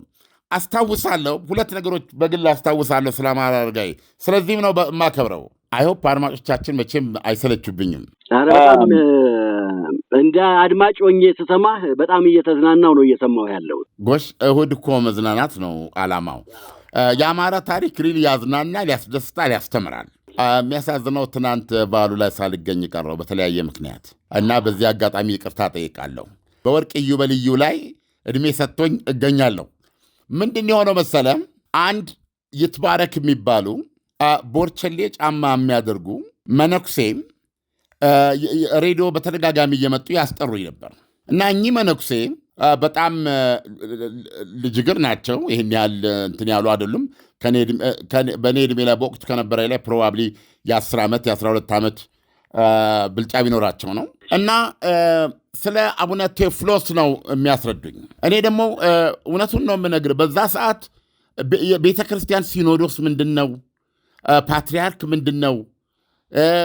Speaker 2: አስታውሳለሁ፣ 2 ነገሮች በግል አስታውሳለሁ ስለ አማራ አረጋዊ። ስለዚህም ነው የማከብረው። አይሆፕ አድማጮቻችን መቼም አይሰለችብኝም።
Speaker 3: በጣም እንደ አድማጭ ሆኜ ስሰማህ በጣም እየተዝናናው ነው እየሰማው ያለው።
Speaker 2: ጎሽ፣ እሑድ እኮ መዝናናት ነው ዓላማው። የአማራ ታሪክ ሪል ያዝናናል፣ ያስደስታል፣ ያስተምራል። የሚያሳዝነው ትናንት በዓሉ ላይ ሳልገኝ ቀረው በተለያየ ምክንያት እና በዚህ አጋጣሚ ይቅርታ ጠይቃለሁ። በወርቅ ኢዮቤልዩ ላይ ዕድሜ ሰጥቶኝ እገኛለሁ። ምንድን የሆነው መሰለ? አንድ ይትባረክ የሚባሉ ቦርቸሌ ጫማ የሚያደርጉ መነኩሴ ሬዲዮ በተደጋጋሚ እየመጡ ያስጠሩኝ ነበር እና እኚህ መነኩሴ በጣም ልጅግር ናቸው። ይህን ያህል እንትን ያሉ አይደሉም። በእኔ ዕድሜ ላይ በወቅቱ ከነበረ ላይ ፕሮባብሊ የ10 ዓመት የ12 ዓመት ብልጫ ቢኖራቸው ነው እና ስለ አቡነ ቴዎፍሎስ ነው የሚያስረዱኝ። እኔ ደግሞ እውነቱን ነው የምነግርህ። በዛ ሰዓት ቤተ ክርስቲያን ሲኖዶስ ምንድን ነው፣ ፓትርያርክ ምንድን ነው፣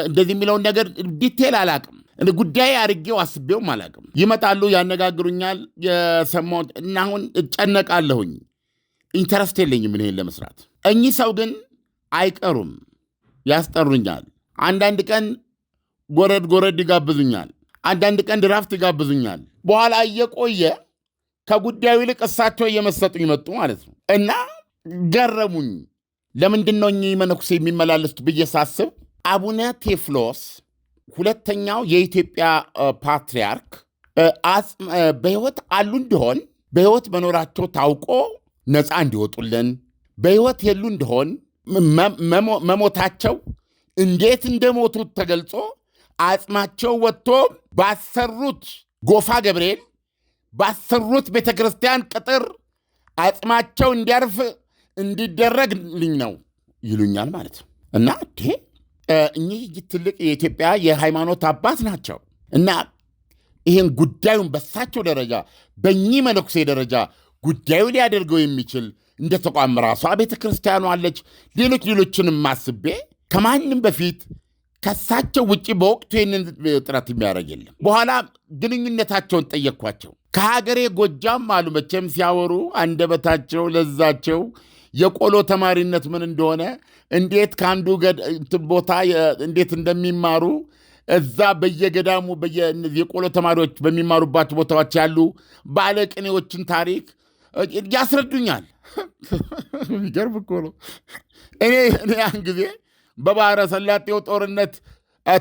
Speaker 2: እንደዚህ የሚለውን ነገር ዲቴል አላቅም። ጉዳይ አድርጌው አስቤውም አላቅም። ይመጣሉ፣ ያነጋግሩኛል፣ የሰማሁት እና አሁን እጨነቃለሁኝ። ኢንተረስት የለኝም ይሄን ለመስራት። እኚህ ሰው ግን አይቀሩም፣ ያስጠሩኛል። አንዳንድ ቀን ጎረድ ይጋብዙኛል፣ አንዳንድ ቀን ድራፍት ይጋብዙኛል። በኋላ እየቆየ ከጉዳዩ ይልቅ እሳቸው እየመሰጡኝ መጡ ማለት ነው እና ገረሙኝ። ለምንድን ነው እኚህ መነኩሴ የሚመላለሱት ብዬ ሳስብ አቡነ ቴዎፍሎስ ሁለተኛው የኢትዮጵያ ፓትርያርክ በሕይወት አሉ እንደሆን በሕይወት መኖራቸው ታውቆ ነፃ እንዲወጡልን፣ በሕይወት የሉ እንደሆን መሞታቸው እንዴት እንደሞቱት ተገልጾ አጽማቸው ወጥቶ ባሰሩት ጎፋ ገብርኤል ባሰሩት ቤተ ክርስቲያን ቅጥር አጽማቸው እንዲያርፍ እንዲደረግልኝ ነው ይሉኛል ማለት ነው እና እኚህ ትልቅ የኢትዮጵያ የሃይማኖት አባት ናቸው እና ይህን ጉዳዩን በሳቸው ደረጃ በእኚህ መነኩሴ ደረጃ ጉዳዩ ሊያደርገው የሚችል እንደ ተቋም ራሷ ቤተ ክርስቲያኗ አለች። ሌሎችንም ማስቤ ከማንም በፊት ከሳቸው ውጭ በወቅቱ ይህንን ጥረት የሚያደርግ የለም። በኋላ ግንኙነታቸውን ጠየቅኳቸው። ከሀገሬ ጎጃም አሉ። መቼም ሲያወሩ አንደበታቸው ለዛቸው የቆሎ ተማሪነት ምን እንደሆነ እንዴት ከአንዱ ቦታ እንዴት እንደሚማሩ እዛ በየገዳሙ የቆሎ ተማሪዎች በሚማሩባቸው ቦታዎች ያሉ ባለቅኔዎችን ታሪክ ያስረዱኛል። የሚገርም እኮ ነው። እኔ ያን ጊዜ በባህረ ሰላጤው ጦርነት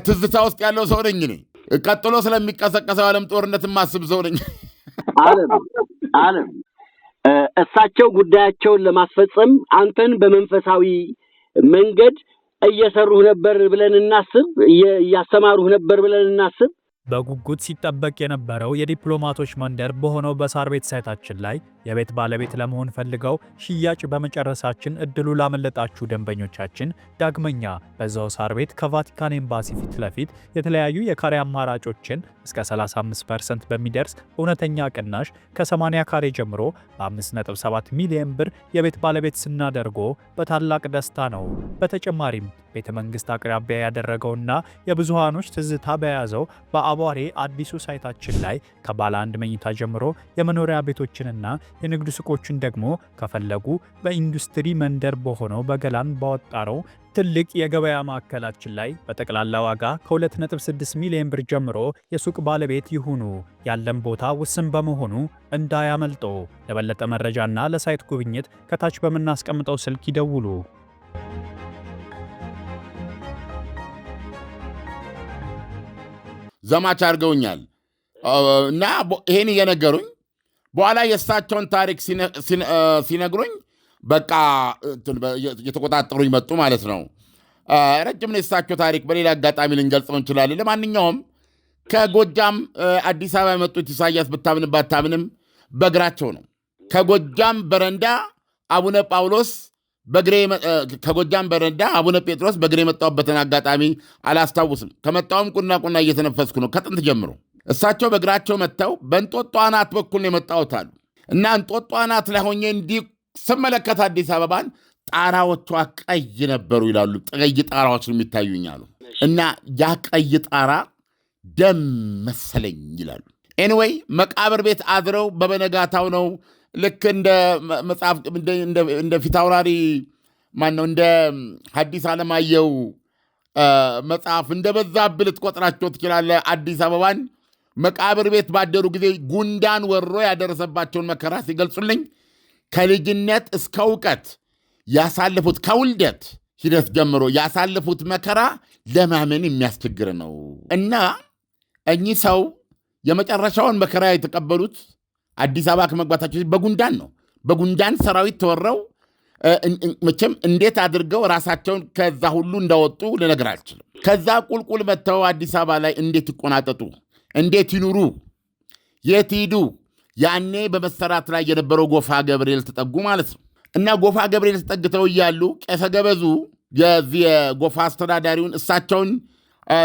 Speaker 2: ትዝታ ውስጥ ያለው ሰው ነኝ። እኔ ቀጥሎ ስለሚቀሰቀሰው ዓለም ጦርነት የማስብ ሰው ነኝ።
Speaker 3: ዓለም እሳቸው ጉዳያቸውን ለማስፈጸም አንተን በመንፈሳዊ መንገድ እየሰሩህ ነበር ብለን እናስብ፣ እያስተማሩህ ነበር ብለን እናስብ።
Speaker 1: በጉጉት ሲጠበቅ የነበረው የዲፕሎማቶች መንደር በሆነው በሳር ቤት ሳይታችን ላይ የቤት ባለቤት ለመሆን ፈልገው ሽያጭ በመጨረሳችን እድሉ ላመለጣችሁ ደንበኞቻችን ዳግመኛ በዛው ሳር ቤት ከቫቲካን ኤምባሲ ፊት ለፊት የተለያዩ የካሬ አማራጮችን እስከ 35% በሚደርስ እውነተኛ ቅናሽ ከ80 ካሬ ጀምሮ በ5.7 ሚሊዮን ብር የቤት ባለቤት ስናደርጎ በታላቅ ደስታ ነው። በተጨማሪም ቤተ መንግስት አቅራቢያ ያደረገውና የብዙሃኖች ትዝታ በያዘው በአቧሬ አዲሱ ሳይታችን ላይ ከባለ አንድ መኝታ ጀምሮ የመኖሪያ ቤቶችንና የንግድ ሱቆችን ደግሞ ከፈለጉ በኢንዱስትሪ መንደር በሆነው በገላን ባወጣረው ትልቅ የገበያ ማዕከላችን ላይ በጠቅላላ ዋጋ ከ2.6 ሚሊዮን ብር ጀምሮ የሱቅ ባለቤት ይሁኑ። ያለን ቦታ ውስን በመሆኑ እንዳያመልጦ። ለበለጠ መረጃና ለሳይት ጉብኝት ከታች በምናስቀምጠው ስልክ ይደውሉ።
Speaker 2: ዘማች አድርገውኛል እና ይሄን እየነገሩኝ በኋላ የእሳቸውን ታሪክ ሲነግሩኝ በቃ የተቆጣጠሩኝ መጡ ማለት ነው። ረጅም ነው የእሳቸው ታሪክ፣ በሌላ አጋጣሚ ልንገልጸው እንችላለን። ለማንኛውም ከጎጃም አዲስ አበባ የመጡት ኢሳያስ ብታምንም ባታምንም በእግራቸው ነው። ከጎጃም በረንዳ አቡነ ጳውሎስ ከጎጃም በረንዳ አቡነ ጴጥሮስ በእግሬ የመጣሁበትን አጋጣሚ አላስታውስም። ከመጣሁም ቁና እየተነፈስኩ ነው ከጥንት ጀምሮ። እሳቸው በእግራቸው መጥተው በእንጦጦ አናት በኩል ነው የመጣሁት አሉ እና እንጦጦ አናት ላይ ሆኜ እንዲህ ስመለከት አዲስ አበባን ጣራዎቿ ቀይ ነበሩ ይላሉ። ቀይ ጣራዎች ነው የሚታዩኝ አሉ እና ያ ቀይ ጣራ ደም መሰለኝ ይላሉ። ኤኒዌይ መቃብር ቤት አድረው በበነጋታው ነው ልክ እንደ መጽሐፍ እንደ ፊታውራሪ ማነው እንደ ሐዲስ ዓለማየሁ መጽሐፍ እንደ በዛብህ ልትቆጥራቸው ትችላለህ። አዲስ አበባን መቃብር ቤት ባደሩ ጊዜ ጉንዳን ወሮ ያደረሰባቸውን መከራ ሲገልጹልኝ ከልጅነት እስከ እውቀት ያሳለፉት ከውልደት ሂደት ጀምሮ ያሳለፉት መከራ ለማመን የሚያስቸግር ነው እና እኚህ ሰው የመጨረሻውን መከራ የተቀበሉት አዲስ አበባ ከመግባታቸው በጉንዳን ነው። በጉንዳን ሰራዊት ተወረው መቼም እንዴት አድርገው ራሳቸውን ከዛ ሁሉ እንዳወጡ ልነግር አልችልም። ከዛ ቁልቁል መጥተው አዲስ አበባ ላይ እንዴት ይቆናጠጡ፣ እንዴት ይኑሩ፣ የት ሂዱ? ያኔ በመሰራት ላይ የነበረው ጎፋ ገብርኤል ተጠጉ ማለት ነው። እና ጎፋ ገብርኤል ተጠግተው እያሉ ቄሰ ገበዙ የዚህ የጎፋ አስተዳዳሪውን እሳቸውን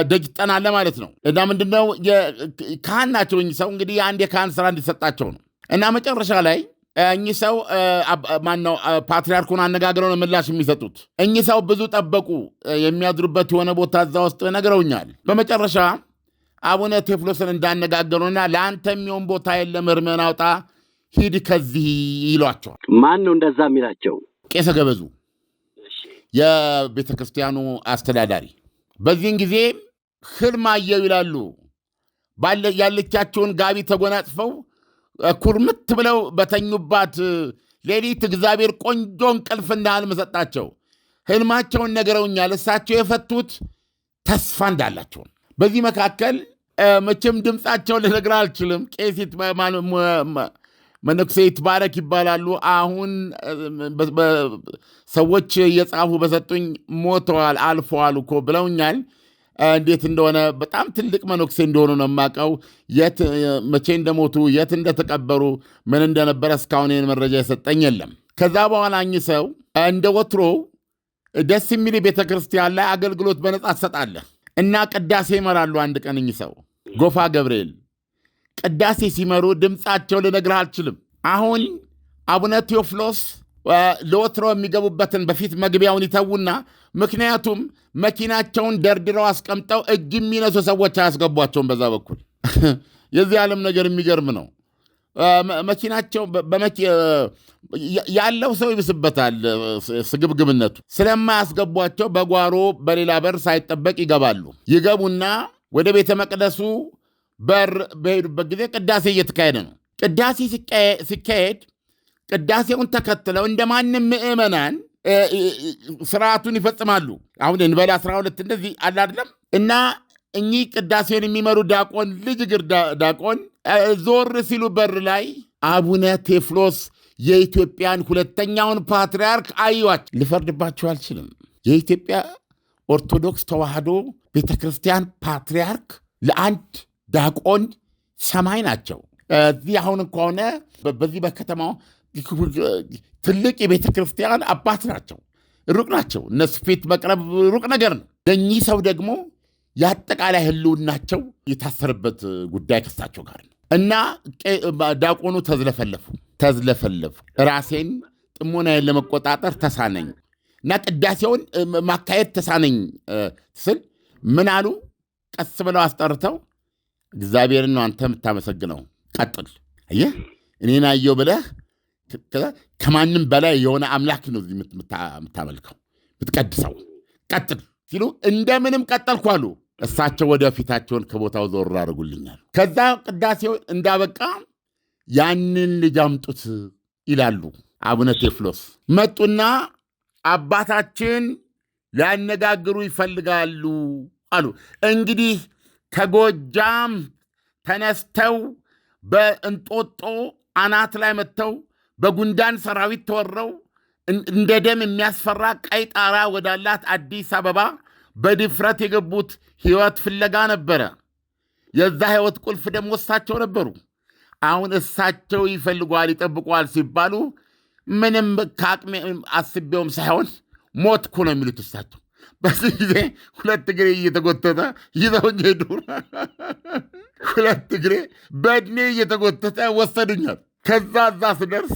Speaker 2: ደጅ ጠናለ ማለት ነው። እና ምንድነው ካህን ናቸው እኚህ ሰው እንግዲህ የአንድ የካህን ስራ እንዲሰጣቸው ነው። እና መጨረሻ ላይ እኚህ ሰው ማነው ፓትርያርኩን አነጋግረው ነው ምላሽ የሚሰጡት። እኚህ ሰው ብዙ ጠበቁ። የሚያድሩበት የሆነ ቦታ እዛ ውስጥ ነግረውኛል። በመጨረሻ አቡነ ቴዎፍሎስን እንዳነጋገሩና ለአንተ የሚሆን ቦታ የለም እርምህን አውጣ ሂድ ከዚህ ይሏቸዋል።
Speaker 3: ማን ነው እንደዛ የሚላቸው?
Speaker 2: ቄሰ ገበዙ የቤተ ክርስቲያኑ አስተዳዳሪ። በዚህን ጊዜ ህልም አየው ይላሉ። ያለቻቸውን ጋቢ ተጎናጽፈው ኩርምት ብለው በተኙባት ሌሊት እግዚአብሔር ቆንጆ እንቅልፍና ህልም ሰጣቸው። ህልማቸውን ነገረውኛል። እሳቸው የፈቱት ተስፋ እንዳላቸው። በዚህ መካከል መቼም ድምፃቸውን ልነግር አልችልም። ቄሲት መነኩሴ ይትባረክ ይባላሉ። አሁን ሰዎች እየጻፉ በሰጡኝ ሞተዋል፣ አልፈዋል እኮ ብለውኛል። እንዴት እንደሆነ በጣም ትልቅ መነኩሴ እንደሆኑ ነው የማውቀው። መቼ እንደሞቱ የት እንደተቀበሩ ምን እንደነበረ እስካሁን ይህን መረጃ የሰጠኝ የለም። ከዛ በኋላ እኚህ ሰው እንደ ወትሮ ደስ የሚል ቤተ ክርስቲያን ላይ አገልግሎት በነጻ ትሰጣለህ እና ቅዳሴ ይመራሉ። አንድ ቀን እኚህ ሰው ጎፋ ገብርኤል ቅዳሴ ሲመሩ ድምፃቸው ልነግርህ አልችልም። አሁን አቡነ ቴዎፍሎስ ለወትሮ የሚገቡበትን በፊት መግቢያውን ይተዉና፣ ምክንያቱም መኪናቸውን ደርድረው አስቀምጠው እጅ የሚነሱ ሰዎች አያስገቧቸውም። በዛ በኩል የዚህ ዓለም ነገር የሚገርም ነው። መኪናቸው ያለው ሰው ይብስበታል ስግብግብነቱ። ስለማያስገቧቸው በጓሮ በሌላ በር ሳይጠበቅ ይገባሉ። ይገቡና ወደ ቤተ መቅደሱ በር በሄዱበት ጊዜ ቅዳሴ እየተካሄደ ነው። ቅዳሴ ሲካሄድ ቅዳሴውን ተከትለው እንደ ማንም ምዕመናን ስርዓቱን ይፈጽማሉ። አሁን እንበል 12 እንደዚህ አለ አይደለም። እና እኚህ ቅዳሴውን የሚመሩ ዳቆን ልጅ እግር ዳቆን ዞር ሲሉ በር ላይ አቡነ ቴዎፍሎስ የኢትዮጵያን ሁለተኛውን ፓትርያርክ አዩዋቸው። ልፈርድባቸው አልችልም። የኢትዮጵያ ኦርቶዶክስ ተዋሕዶ ቤተ ክርስቲያን ፓትርያርክ ለአንድ ዳቆን ሰማይ ናቸው። እዚህ አሁን ከሆነ በዚህ በከተማው ትልቅ የቤተ ክርስቲያን አባት ናቸው። ሩቅ ናቸው። እነሱ ፊት መቅረብ ሩቅ ነገር ነው። ለእኚህ ሰው ደግሞ የአጠቃላይ ህልውናቸው የታሰረበት ጉዳይ ከሳቸው ጋር ነው እና ዳቆኑ ተዝለፈለፉ። ራሴን ጥሞናዬን ለመቆጣጠር ተሳነኝ እና ቅዳሴውን ማካሄድ ተሳነኝ ስል ምን አሉ? ቀስ ብለው አስጠርተው እግዚአብሔርን ነው አንተ የምታመሰግነው፣ ቀጥል። አየህ እኔን አየው ብለህ ከማንም በላይ የሆነ አምላክ ነው የምታመልከው የምትቀድሰው፣ ቀጥል ሲሉ እንደምንም ቀጠልኩ አሉ። እሳቸው ወደ ፊታቸውን ከቦታው ዞር አድርጉልኛል። ከዛ ቅዳሴው እንዳበቃ ያንን ልጅ አምጡት ይላሉ አቡነ ቴዎፍሎስ። መጡና አባታችን ሊያነጋግሩ ይፈልጋሉ አሉ። እንግዲህ ከጎጃም ተነስተው በእንጦጦ አናት ላይ መጥተው በጉንዳን ሰራዊት ተወረው እንደ ደም የሚያስፈራ ቀይ ጣራ ወዳላት አዲስ አበባ በድፍረት የገቡት ሕይወት ፍለጋ ነበረ። የዛ ሕይወት ቁልፍ ደግሞ እሳቸው ነበሩ። አሁን እሳቸው ይፈልጓል ይጠብቋል ሲባሉ ምንም ከአቅሜ አስቤውም ሳይሆን ሞትኩ ነው የሚሉት እሳቸው። በዚህ ጊዜ ሁለት እግሬ እየተጎተተ ይዘውኝ ሄዱ። ሁለት እግሬ በእድሜ እየተጎተተ ወሰዱኛል። ከዛ እዛ ስደርስ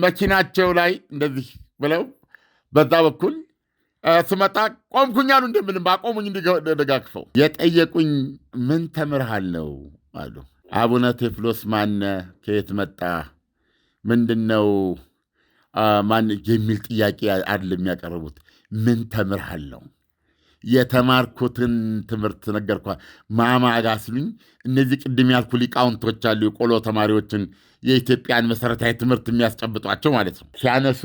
Speaker 2: መኪናቸው ላይ እንደዚህ ብለው በዛ በኩል ስመጣ ቆምኩኛሉ። እንደምንም አቆሙኝ እንዲደጋግፈው። የጠየቁኝ ምን ተምርሃል ነው አሉ። አቡነ ቴዎፍሎስ ማነ? ከየት መጣ? ምንድነው ማን የሚል ጥያቄ አይደለም የሚያቀርቡት። ምን ተምርሃል ነው። የተማርኩትን ትምህርት ነገርኳ። ማማጋ ሲሉኝ እነዚህ ቅድም ያልኩ ሊቃውንቶች አሉ፣ የቆሎ ተማሪዎችን የኢትዮጵያን መሰረታዊ ትምህርት የሚያስጨብጧቸው ማለት ነው። ሲያነሱ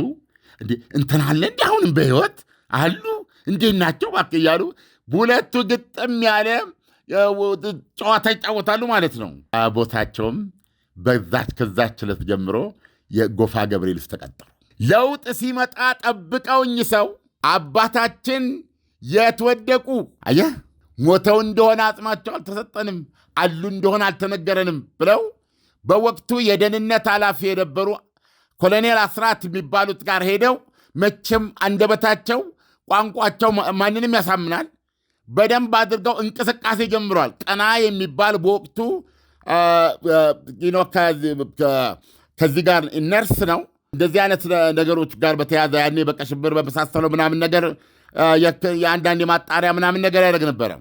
Speaker 2: እንትን አለ እንዲ አሁንም በሕይወት አሉ እንዴት ናቸው እባክህ እያሉ ሁለቱ ግጥም ያለ ጨዋታ ይጫወታሉ ማለት ነው። ቦታቸውም ከዛች ዕለት ጀምሮ የጎፋ ገብርኤል ውስጥ ተቀጠሩ። ለውጥ ሲመጣ ጠብቀውኝ ሰው አባታችን የተወደቁ አየህ፣ ሞተው እንደሆነ አጽማቸው አልተሰጠንም፣ አሉ እንደሆነ አልተነገረንም ብለው በወቅቱ የደህንነት ኃላፊ የነበሩ ኮሎኔል አስራት የሚባሉት ጋር ሄደው መቼም አንደበታቸው ቋንቋቸው ማንንም ያሳምናል። በደንብ አድርገው እንቅስቃሴ ጀምረዋል። ቀና የሚባል በወቅቱ ከዚህ ጋር ነርስ ነው። እንደዚህ አይነት ነገሮች ጋር በተያዘ ያኔ በቀሽብር በመሳሰለው ምናምን ነገር የአንዳንድ የማጣሪያ ምናምን ነገር ያደርግ ነበረ።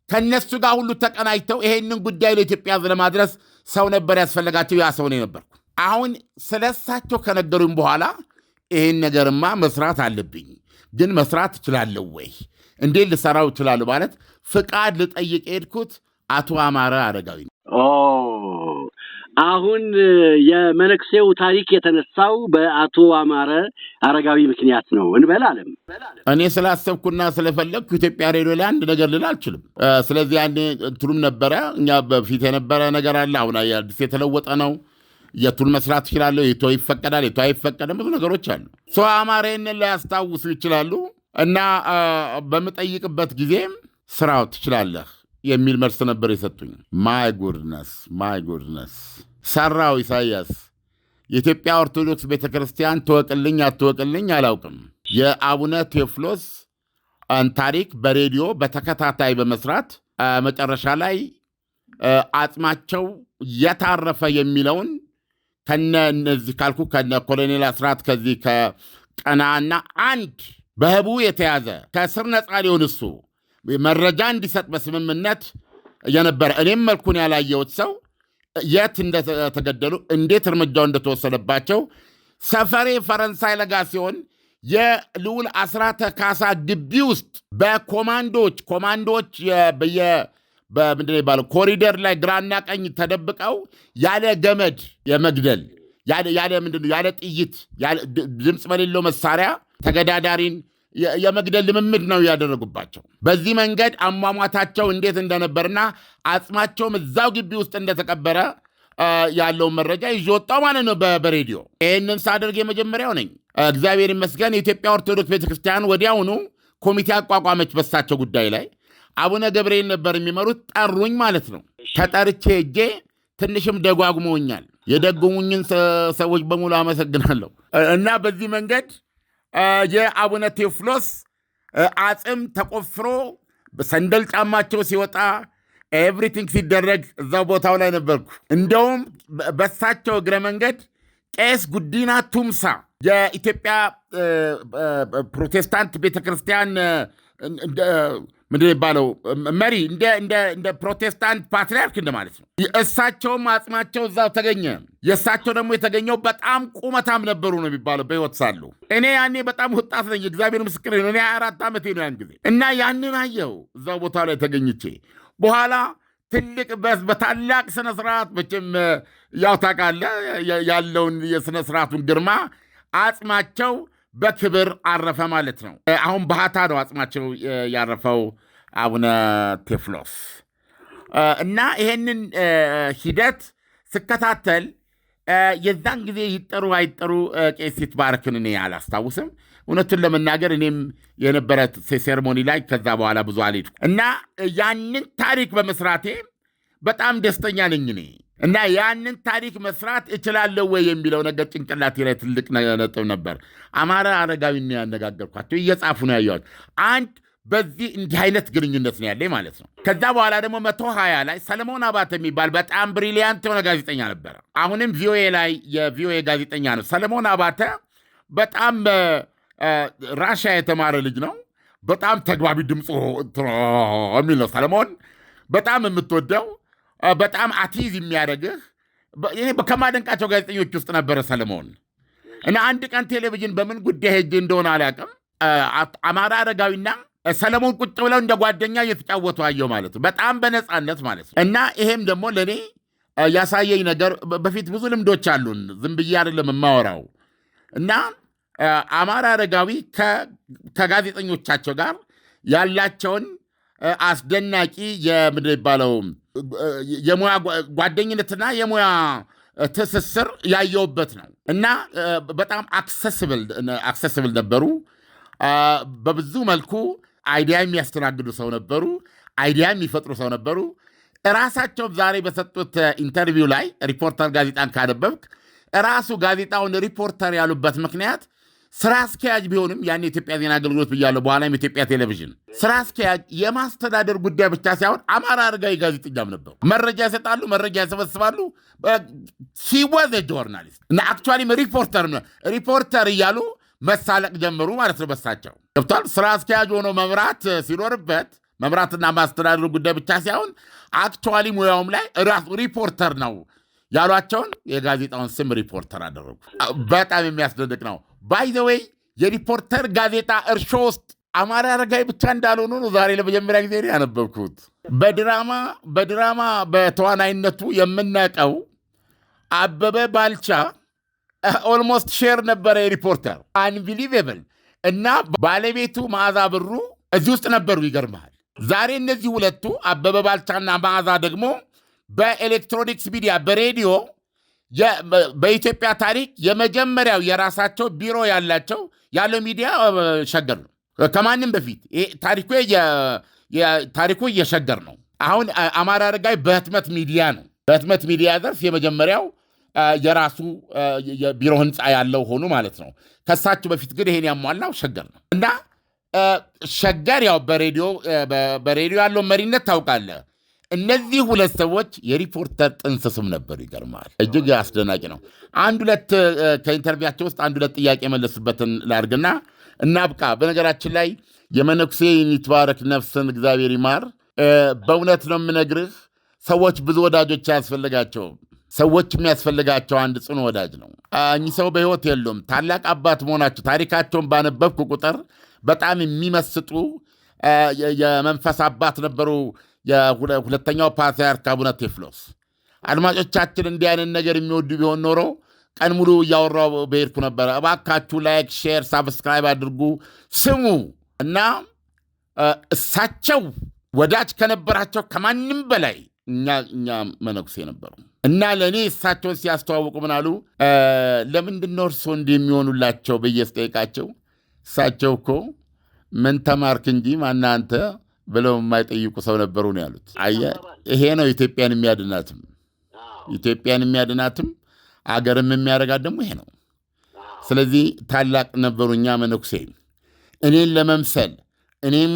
Speaker 2: ከነሱ ጋር ሁሉ ተቀናጅተው ይሄንን ጉዳይ ለኢትዮጵያ ለማድረስ ሰው ነበር ያስፈለጋቸው። ያ ሰው ነው የነበርኩ። አሁን ስለሳቸው ከነገሩኝ በኋላ ይሄን ነገርማ መስራት አለብኝ፣ ግን መስራት እችላለሁ ወይ? እንዴት ልሰራው እችላለሁ? ማለት ፍቃድ ልጠይቅ ሄድኩት አቶ አማረ አረጋዊ ነው።
Speaker 3: አሁን የመነኩሴው ታሪክ የተነሳው በአቶ አማረ አረጋዊ ምክንያት ነው እንበላለም።
Speaker 2: እኔ ስላሰብኩና ስለፈለግኩ ኢትዮጵያ ሬዲዮ ላይ አንድ ነገር ልል አልችልም። ስለዚህ አንዴ እንትኑም ነበረ፣ እኛ በፊት የነበረ ነገር አለ። አሁን አዲስ የተለወጠ ነው። የቱን መስራት ይችላለሁ፣ የቱ ይፈቀዳል፣ የቱ አይፈቀድም፣ ብዙ ነገሮች አሉ። ሰው አማሬን ሊያስታውሱ ይችላሉ። እና በምጠይቅበት ጊዜም ስራው ትችላለህ የሚል መልስ ነበር የሰጡኝ። ማይ ጉድነስ ሰራው። ኢሳያስ የኢትዮጵያ ኦርቶዶክስ ቤተ ክርስቲያን ትወቅልኝ አትወቅልኝ አላውቅም። የአቡነ ቴዎፍሎስ ታሪክ በሬዲዮ በተከታታይ በመስራት መጨረሻ ላይ አጽማቸው የታረፈ የሚለውን ከነ እነዚህ ካልኩ ከነ ኮሎኔል አስራት ከዚህ ከቀናና አንድ በህቡ የተያዘ ከእስር ነፃ ሊሆን እሱ መረጃ እንዲሰጥ በስምምነት የነበረ እኔም መልኩን ያላየሁት ሰው የት እንደተገደሉ እንዴት እርምጃው እንደተወሰደባቸው ሰፈሬ ፈረንሳይ ለጋ ሲሆን የልዑል አስራተ ካሳ ግቢ ውስጥ በኮማንዶዎች በምንድን ይባለው ኮሪደር ላይ ግራና ቀኝ ተደብቀው ያለ ገመድ የመግደል ያለ ጥይት ድምፅ በሌለው መሳሪያ ተገዳዳሪን የመግደል ልምምድ ነው ያደረጉባቸው። በዚህ መንገድ አሟሟታቸው እንዴት እንደነበርና አጽማቸውም እዛው ግቢ ውስጥ እንደተቀበረ ያለውን መረጃ ይዤ ወጣሁ ማለት ነው በሬዲዮ። ይህንን ሳደርግ የመጀመሪያው ነኝ። እግዚአብሔር ይመስገን። የኢትዮጵያ ኦርቶዶክስ ቤተክርስቲያን ወዲያውኑ ኮሚቴ አቋቋመች በሳቸው ጉዳይ ላይ። አቡነ ገብርኤል ነበር የሚመሩት። ጠሩኝ ማለት ነው። ተጠርቼ ሄጄ ትንሽም ደጓጉመውኛል። የደጎሙኝን ሰዎች በሙሉ አመሰግናለሁ። እና በዚህ መንገድ የአቡነ ቴዎፍሎስ አጽም ተቆፍሮ ሰንደል ጫማቸው ሲወጣ ኤቭሪቲንግ ሲደረግ እዛው ቦታው ላይ ነበርኩ። እንደውም በሳቸው እግረ መንገድ ቄስ ጉዲና ቱምሳ የኢትዮጵያ ፕሮቴስታንት ቤተክርስቲያን ምንድን ይባለው መሪ እንደ ፕሮቴስታንት ፓትሪያርክ እንደማለት ነው። እሳቸውም አጽማቸው እዛው ተገኘ። የእሳቸው ደግሞ የተገኘው በጣም ቁመታም ነበሩ ነው የሚባለው በሕይወት ሳሉ። እኔ ያኔ በጣም ወጣት ነኝ፣ እግዚአብሔር ምስክር ነው። እኔ 24 ዓመቴ ነው ያን ጊዜ እና ያንን አየው እዛው ቦታ ላይ ተገኝቼ። በኋላ ትልቅ በታላቅ ስነስርዓት መቼም ያው ታውቃለህ ያለውን የስነስርዓቱን ግርማ አጽማቸው በክብር አረፈ ማለት ነው። አሁን ባህታ ነው አጽማቸው ያረፈው አቡነ ቴዎፍሎስ። እና ይሄንን ሂደት ስከታተል የዛን ጊዜ ይጠሩ አይጠሩ ቄስ ይትባረክን እኔ አላስታውስም። እውነቱን ለመናገር እኔም የነበረ ሴሬሞኒ ላይ ከዛ በኋላ ብዙ አልሄድኩም እና ያንን ታሪክ በመስራቴ በጣም ደስተኛ ነኝ እኔ። እና ያንን ታሪክ መስራት እችላለሁ ወይ የሚለው ነገር ጭንቅላቴ ላይ ትልቅ ነጥብ ነበር። አማረ አረጋዊን ያነጋገርኳቸው እየጻፉ ነው ያየሁት። አንድ በዚህ እንዲህ አይነት ግንኙነት ነው ያለኝ ማለት ነው። ከዛ በኋላ ደግሞ 120 ላይ ሰለሞን አባተ የሚባል በጣም ብሪሊያንት የሆነ ጋዜጠኛ ነበረ። አሁንም ቪኦኤ ላይ የቪኦኤ ጋዜጠኛ ነው። ሰለሞን አባተ በጣም ራሽያ የተማረ ልጅ ነው። በጣም ተግባቢ ድምፁ የሚል ነው። ሰለሞን በጣም የምትወደው በጣም አቲዝ የሚያደርግህ ከማደንቃቸው ጋዜጠኞች ውስጥ ነበረ ሰለሞን። እና አንድ ቀን ቴሌቪዥን በምን ጉዳይ ሄጄ እንደሆነ አላውቅም፣ አማረ አረጋዊና ሰለሞን ቁጭ ብለው እንደ ጓደኛ እየተጫወቱ አየሁ ማለት ነው። በጣም በነፃነት ማለት ነው። እና ይሄም ደግሞ ለእኔ ያሳየኝ ነገር በፊት ብዙ ልምዶች አሉን፣ ዝም ብዬ አይደለም የማወራው። እና አማረ አረጋዊ ከጋዜጠኞቻቸው ጋር ያላቸውን አስደናቂ ምንድን የሚባለው የሙያ ጓደኝነትና የሙያ ትስስር ያየውበት ነው እና በጣም አክሰስብል ነበሩ። በብዙ መልኩ አይዲያ የሚያስተናግዱ ሰው ነበሩ። አይዲያ የሚፈጥሩ ሰው ነበሩ። ራሳቸው ዛሬ በሰጡት ኢንተርቪው ላይ ሪፖርተር ጋዜጣን ካነበብክ ራሱ ጋዜጣውን ሪፖርተር ያሉበት ምክንያት ስራ አስኪያጅ ቢሆንም ያን የኢትዮጵያ ዜና አገልግሎት ብያለሁ፣ በኋላም የኢትዮጵያ ቴሌቪዥን ስራ አስኪያጅ የማስተዳደር ጉዳይ ብቻ ሳይሆን አማራ አርጋዊ ጋዜጠኛም ነበሩ። መረጃ ይሰጣሉ፣ መረጃ ያሰበስባሉ። ሲወዘ ጆርናሊስት እና አክቹዋሊም ሪፖርተር እያሉ መሳለቅ ጀመሩ ማለት ነው። በሳቸው ገብቷል። ስራ አስኪያጅ ሆኖ መምራት ሲኖርበት መምራትና ማስተዳደር ጉዳይ ብቻ ሳይሆን አክቹዋሊ ሙያውም ላይ ራሱ ሪፖርተር ነው ያሏቸውን የጋዜጣውን ስም ሪፖርተር አደረጉ። በጣም የሚያስደንቅ ነው። ባይ ዘ ዌይ የሪፖርተር ጋዜጣ እርሾ ውስጥ አማራ አረጋዊ ብቻ እንዳልሆኑ ነው ዛሬ ለመጀመሪያ ጊዜ ያነበብኩት። በድራማ በተዋናይነቱ የምናውቀው አበበ ባልቻ ኦልሞስት ሼር ነበረ የሪፖርተር አንቢሊቬብል እና ባለቤቱ መዓዛ ብሩ እዚህ ውስጥ ነበሩ። ይገርመሃል። ዛሬ እነዚህ ሁለቱ አበበ ባልቻና መዓዛ ደግሞ በኤሌክትሮኒክስ ሚዲያ በሬዲዮ በኢትዮጵያ ታሪክ የመጀመሪያው የራሳቸው ቢሮ ያለው ሚዲያ ሸገር ነው። ከማንም በፊት ታሪኩ እየሸገር ነው። አሁን አማራ አረጋዊ በህትመት ሚዲያ ነው። በህትመት ሚዲያ ዘርፍ የመጀመሪያው የራሱ የቢሮ ህንፃ ያለው ሆኑ ማለት ነው። ከሳቸው በፊት ግን ይሄን ያሟላው ሸገር ነው እና ሸገር ያው በሬዲዮ ያለው መሪነት ታውቃለህ። እነዚህ ሁለት ሰዎች የሪፖርተር ጥንስስም ነበሩ። ይገርማል። እጅግ አስደናቂ ነው። ከኢንተርቪያቸው ውስጥ አንድ ሁለት ጥያቄ የመለሱበትን ላርግና እናብቃ። በነገራችን ላይ የመነኩሴ ይትባረክ ነፍስን እግዚአብሔር ይማር። በእውነት ነው የምነግርህ፣ ሰዎች ብዙ ወዳጆች አያስፈልጋቸውም። ሰዎች የሚያስፈልጋቸው አንድ ጽኑ ወዳጅ ነው። እኚህ ሰው በሕይወት የሉም። ታላቅ አባት መሆናቸው ታሪካቸውን ባነበብኩ ቁጥር በጣም የሚመስጡ የመንፈስ አባት ነበሩ። የሁለተኛው ፓትርያርክ አቡነ ቴዎፍሎስ። አድማጮቻችን እንዲህ አይነት ነገር የሚወዱ ቢሆን ኖሮ ቀን ሙሉ እያወራው በሄድኩ ነበረ። እባካችሁ ላይክ፣ ሼር፣ ሳብስክራይብ አድርጉ፣ ስሙ እና እሳቸው ወዳጅ ከነበራቸው ከማንም በላይ እኛ መነኩሴ ነበሩ እና ለእኔ እሳቸውን ሲያስተዋውቁ ምን አሉ? ለምንድን ነው እርሶ እንዲህ የሚሆኑላቸው ብዬ ስጠይቃቸው እሳቸው እኮ ምን ተማርክ እንጂ ማነህ አንተ ብለው የማይጠይቁ ሰው ነበሩ ነው ያሉት። አየህ፣ ይሄ ነው ኢትዮጵያን የሚያድናትም አገርም የሚያደርጋት ደግሞ ይሄ ነው። ስለዚህ ታላቅ ነበሩ እኛ መነኩሴ። እኔን ለመምሰል እኔም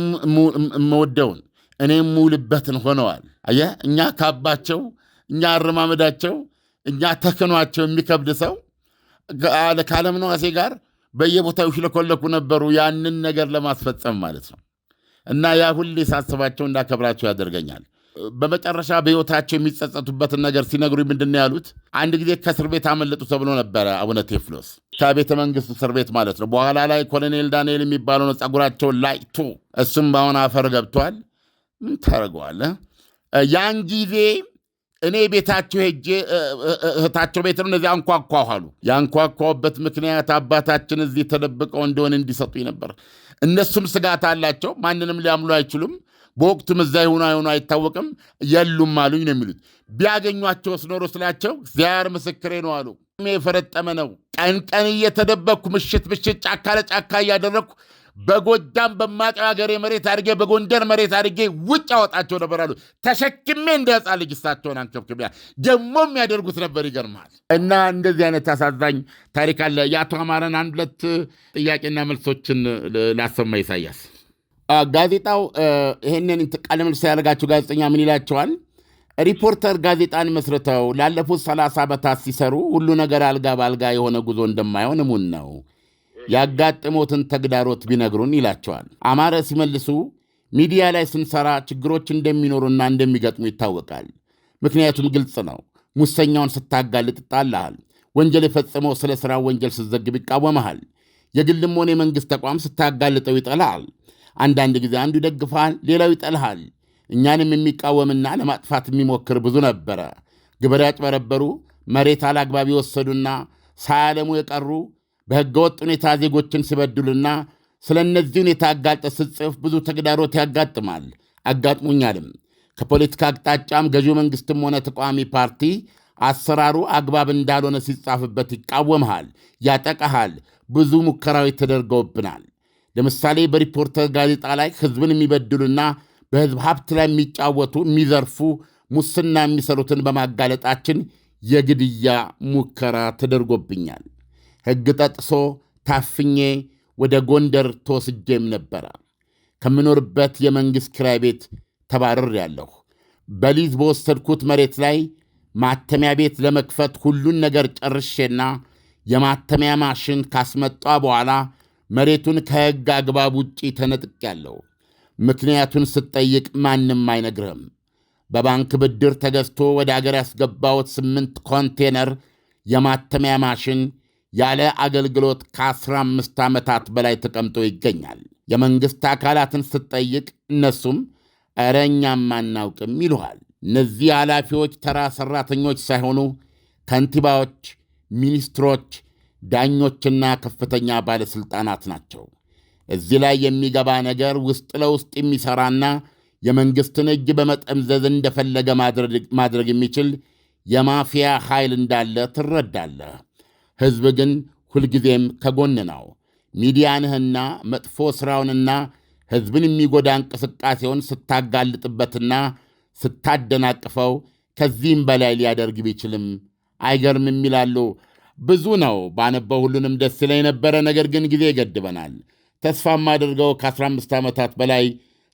Speaker 2: የምወደውን እኔም የምውልበትን ሆነዋል። አየህ፣ እኛ ካባቸው፣ እኛ አረማመዳቸው፣ እኛ ተክኗቸው የሚከብድ ሰው ከዓለም ነዋሴ ጋር በየቦታው ሽለኮለኩ ነበሩ፣ ያንን ነገር ለማስፈጸም ማለት ነው። እና ያ ሁሌ ሳስባቸው እንዳከብራቸው ያደርገኛል። በመጨረሻ በሕይወታቸው የሚጸጸቱበትን ነገር ሲነግሩ ምንድን ነው ያሉት? አንድ ጊዜ ከእስር ቤት አመለጡ ተብሎ ነበረ አቡነ ቴዎፍሎስ፣ ከቤተ መንግሥቱ እስር ቤት ማለት ነው። በኋላ ላይ ኮሎኔል ዳንኤል የሚባለው ነው ጸጉራቸውን ላጭቶ፣ እሱም በአሁን አፈር ገብቷል። ምን ታደርገዋለህ? ያን ጊዜ እኔ ቤታቸው ሄጄ እህታቸው ቤት ነው እነዚህ አንኳኳሁ አሉ። ያንኳኳሁበት ምክንያት አባታችን እዚህ ተደብቀው እንደሆነ እንዲሰጡኝ ነበር። እነሱም ስጋት አላቸው። ማንንም ሊያምሉ አይችሉም። በወቅቱም እዛ ይሁኑ አይሆኑ አይታወቅም። የሉም አሉኝ ነው የሚሉት። ቢያገኟቸውስ ኖሮ ስላቸው እግዚአብሔር ምስክሬ ነው አሉ። የፈረጠመ ነው። ቀን ቀን እየተደበቅኩ ምሽት ጫካ ለጫካ እያደረግኩ በጎጃም በማቀው ሀገሬ መሬት አድርጌ በጎንደር መሬት አድርጌ ውጭ አወጣቸው ነበር አሉ። ተሸክሜ እንደ ሕፃን ልጅ እሳቸውን አንከብክቢያ ደግሞ የሚያደርጉት ነበር። ይገርማል። እና እንደዚህ አይነት አሳዛኝ ታሪክ አለ። የአቶ አማረን አንድ ሁለት ጥያቄና መልሶችን ላሰማ ኢሳያስ። ጋዜጣው ይህንን ቃለ መልስ ያደረጋቸው ጋዜጠኛ ምን ይላቸዋል? ሪፖርተር ጋዜጣን መስርተው ላለፉት 30 ዓመታት ሲሰሩ ሁሉ ነገር አልጋ በአልጋ የሆነ ጉዞ እንደማይሆን እሙን ነው። ያጋጥሞትን ተግዳሮት ቢነግሩን ይላቸዋል። አማረ ሲመልሱ ሚዲያ ላይ ስንሰራ ችግሮች እንደሚኖሩና እንደሚገጥሙ ይታወቃል። ምክንያቱም ግልጽ ነው። ሙሰኛውን ስታጋልጥ ይጣልሃል። ወንጀል የፈጸመው ስለ ሥራ ወንጀል ስትዘግብ ይቃወመሃል። የግልም ሆነ የመንግሥት ተቋም ስታጋልጠው ይጠልሃል። አንዳንድ ጊዜ አንዱ ይደግፋል፣ ሌላው ይጠልሃል። እኛንም የሚቃወምና ለማጥፋት የሚሞክር ብዙ ነበረ። ግብር ያጭበረበሩ፣ መሬት አላግባብ የወሰዱና ሳያለሙ የቀሩ በሕገወጥ ሁኔታ ዜጎችን ሲበድሉና ስለ እነዚህ ሁኔታ አጋልጠ ስትጽፍ ብዙ ተግዳሮት ያጋጥማል። አጋጥሞኛልም። ከፖለቲካ አቅጣጫም ገዢው መንግሥትም ሆነ ተቃዋሚ ፓርቲ አሰራሩ አግባብ እንዳልሆነ ሲጻፍበት ይቃወምሃል፣ ያጠቃሃል። ብዙ ሙከራዎች ተደርገውብናል። ለምሳሌ በሪፖርተር ጋዜጣ ላይ ሕዝብን የሚበድሉና በሕዝብ ሀብት ላይ የሚጫወቱ የሚዘርፉ፣ ሙስና የሚሰሩትን በማጋለጣችን የግድያ ሙከራ ተደርጎብኛል። ሕግ ጠጥሶ ታፍኜ ወደ ጎንደር ተወስጄም ነበረ። ከምኖርበት የመንግሥት ኪራይ ቤት ተባርሬያለሁ። በሊዝ በወሰድኩት መሬት ላይ ማተሚያ ቤት ለመክፈት ሁሉን ነገር ጨርሼና የማተሚያ ማሽን ካስመጣ በኋላ መሬቱን ከሕግ አግባብ ውጪ ተነጥቄያለሁ። ምክንያቱን ስትጠይቅ ማንም አይነግርህም። በባንክ ብድር ተገዝቶ ወደ አገር ያስገባሁት 8 ኮንቴነር የማተሚያ ማሽን ያለ አገልግሎት ከ15 ዓመታት በላይ ተቀምጦ ይገኛል። የመንግሥት አካላትን ስትጠይቅ እነሱም ኧረ እኛም አናውቅም ይሉሃል። እነዚህ ኃላፊዎች ተራ ሠራተኞች ሳይሆኑ ከንቲባዎች፣ ሚኒስትሮች፣ ዳኞችና ከፍተኛ ባለሥልጣናት ናቸው። እዚህ ላይ የሚገባ ነገር ውስጥ ለውስጥ የሚሠራና የመንግሥትን እጅ በመጠምዘዝ እንደፈለገ ማድረግ የሚችል የማፊያ ኃይል እንዳለ ትረዳለህ። ሕዝብ ግን ሁልጊዜም ከጎን ነው። ሚዲያንህና መጥፎ ሥራውንና ሕዝብን የሚጎዳ እንቅስቃሴውን ስታጋልጥበትና ስታደናቅፈው ከዚህም በላይ ሊያደርግ ቢችልም አይገርምም ይላሉ። ብዙ ነው ባነበው ሁሉንም ደስ ይለኝ ነበረ። ነገር ግን ጊዜ ይገድበናል። ተስፋ የማደርገው ከ15 ዓመታት በላይ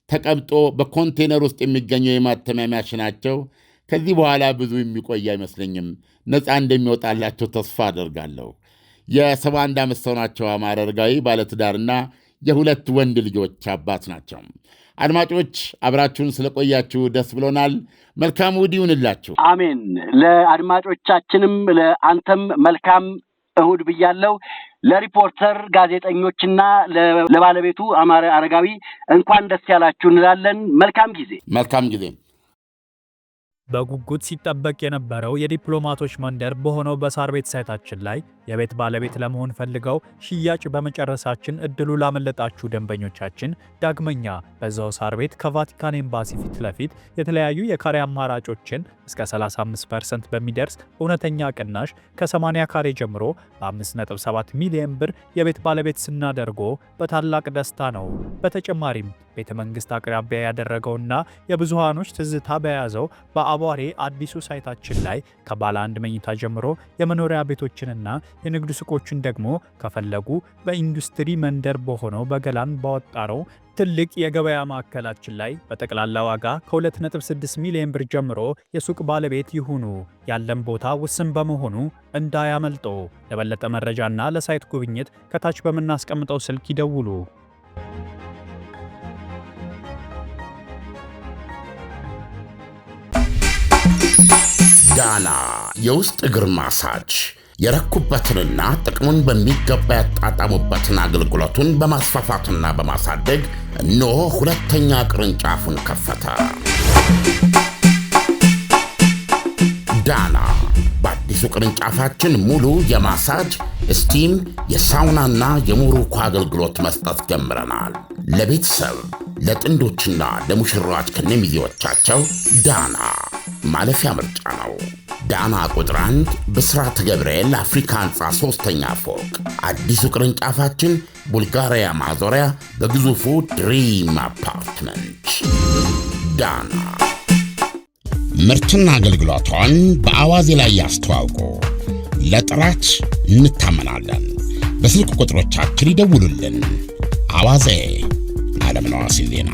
Speaker 2: ተቀምጦ በኮንቴነር ውስጥ የሚገኘው የማተሚያ ማሽናቸው ከዚህ በኋላ ብዙ የሚቆይ አይመስለኝም። ነፃ እንደሚወጣላቸው ተስፋ አደርጋለሁ። የ71 ዓመት ሰው ናቸው። አማረ አረጋዊ ባለትዳርና የሁለት ወንድ ልጆች አባት ናቸው። አድማጮች አብራችሁን ስለቆያችሁ ደስ ብሎናል። መልካም እሑድ ይሁንላችሁ።
Speaker 3: አሜን። ለአድማጮቻችንም ለአንተም መልካም እሑድ ብያለሁ። ለሪፖርተር ጋዜጠኞችና ለባለቤቱ አማረ አረጋዊ እንኳን ደስ ያላችሁ እንላለን። መልካም ጊዜ።
Speaker 1: በጉጉት ሲጠበቅ የነበረው የዲፕሎማቶች መንደር በሆነው በሳር ቤት ሳይታችን ላይ የቤት ባለቤት ለመሆን ፈልገው ሽያጭ በመጨረሳችን እድሉ ላመለጣችሁ ደንበኞቻችን ዳግመኛ በዛው ሳር ቤት ከቫቲካን ኤምባሲ ፊት ለፊት የተለያዩ የካሬ አማራጮችን እስከ 35% በሚደርስ እውነተኛ ቅናሽ ከ80 ካሬ ጀምሮ በ5.7 ሚሊዮን ብር የቤት ባለቤት ስናደርጎ በታላቅ ደስታ ነው። በተጨማሪም ቤተ መንግሥት አቅራቢያ ያደረገውና የብዙሃኖች ትዝታ በያዘው በአቧሬ አዲሱ ሳይታችን ላይ ከባለ 1 መኝታ ጀምሮ የመኖሪያ ቤቶችንና የንግድ ሱቆችን ደግሞ ከፈለጉ በኢንዱስትሪ መንደር በሆነው በገላን ባወጣረው ትልቅ የገበያ ማዕከላችን ላይ በጠቅላላ ዋጋ ከ2.6 ሚሊዮን ብር ጀምሮ የሱቅ ባለቤት ይሁኑ። ያለን ቦታ ውስን በመሆኑ እንዳያመልጦ። ለበለጠ መረጃና ለሳይት ጉብኝት ከታች በምናስቀምጠው ስልክ ይደውሉ።
Speaker 2: ዳና የውስጥ እግር ማሳጅ የረኩበትንና ጥቅሙን በሚገባ ያጣጣሙበትን አገልግሎቱን በማስፋፋትና በማሳደግ እነሆ ሁለተኛ ቅርንጫፉን ከፈተ። ዳና በአዲሱ ቅርንጫፋችን ሙሉ የማሳጅ ስቲም፣ የሳውናና የሞሮኮ አገልግሎት መስጠት ጀምረናል። ለቤተሰብ ለጥንዶችና ለሙሽራዎች ከነሚዜዎቻቸው ዳና ማለፊያ ምርጫ ነው። ዳና ቁጥር 1 ብስራተ ገብርኤል አፍሪካ ህንፃ 3ኛ ፎቅ። አዲሱ ቅርንጫፋችን ቡልጋሪያ ማዞሪያ በግዙፉ ድሪም አፓርትመንት። ዳና ምርትና አገልግሎቷን በአዋዜ ላይ ያስተዋውቁ። ለጥራች እንታመናለን። በስልክ ቁጥሮቻችን ይደውሉልን። አዋዜ ዓለምነህ ዋሴ ዜና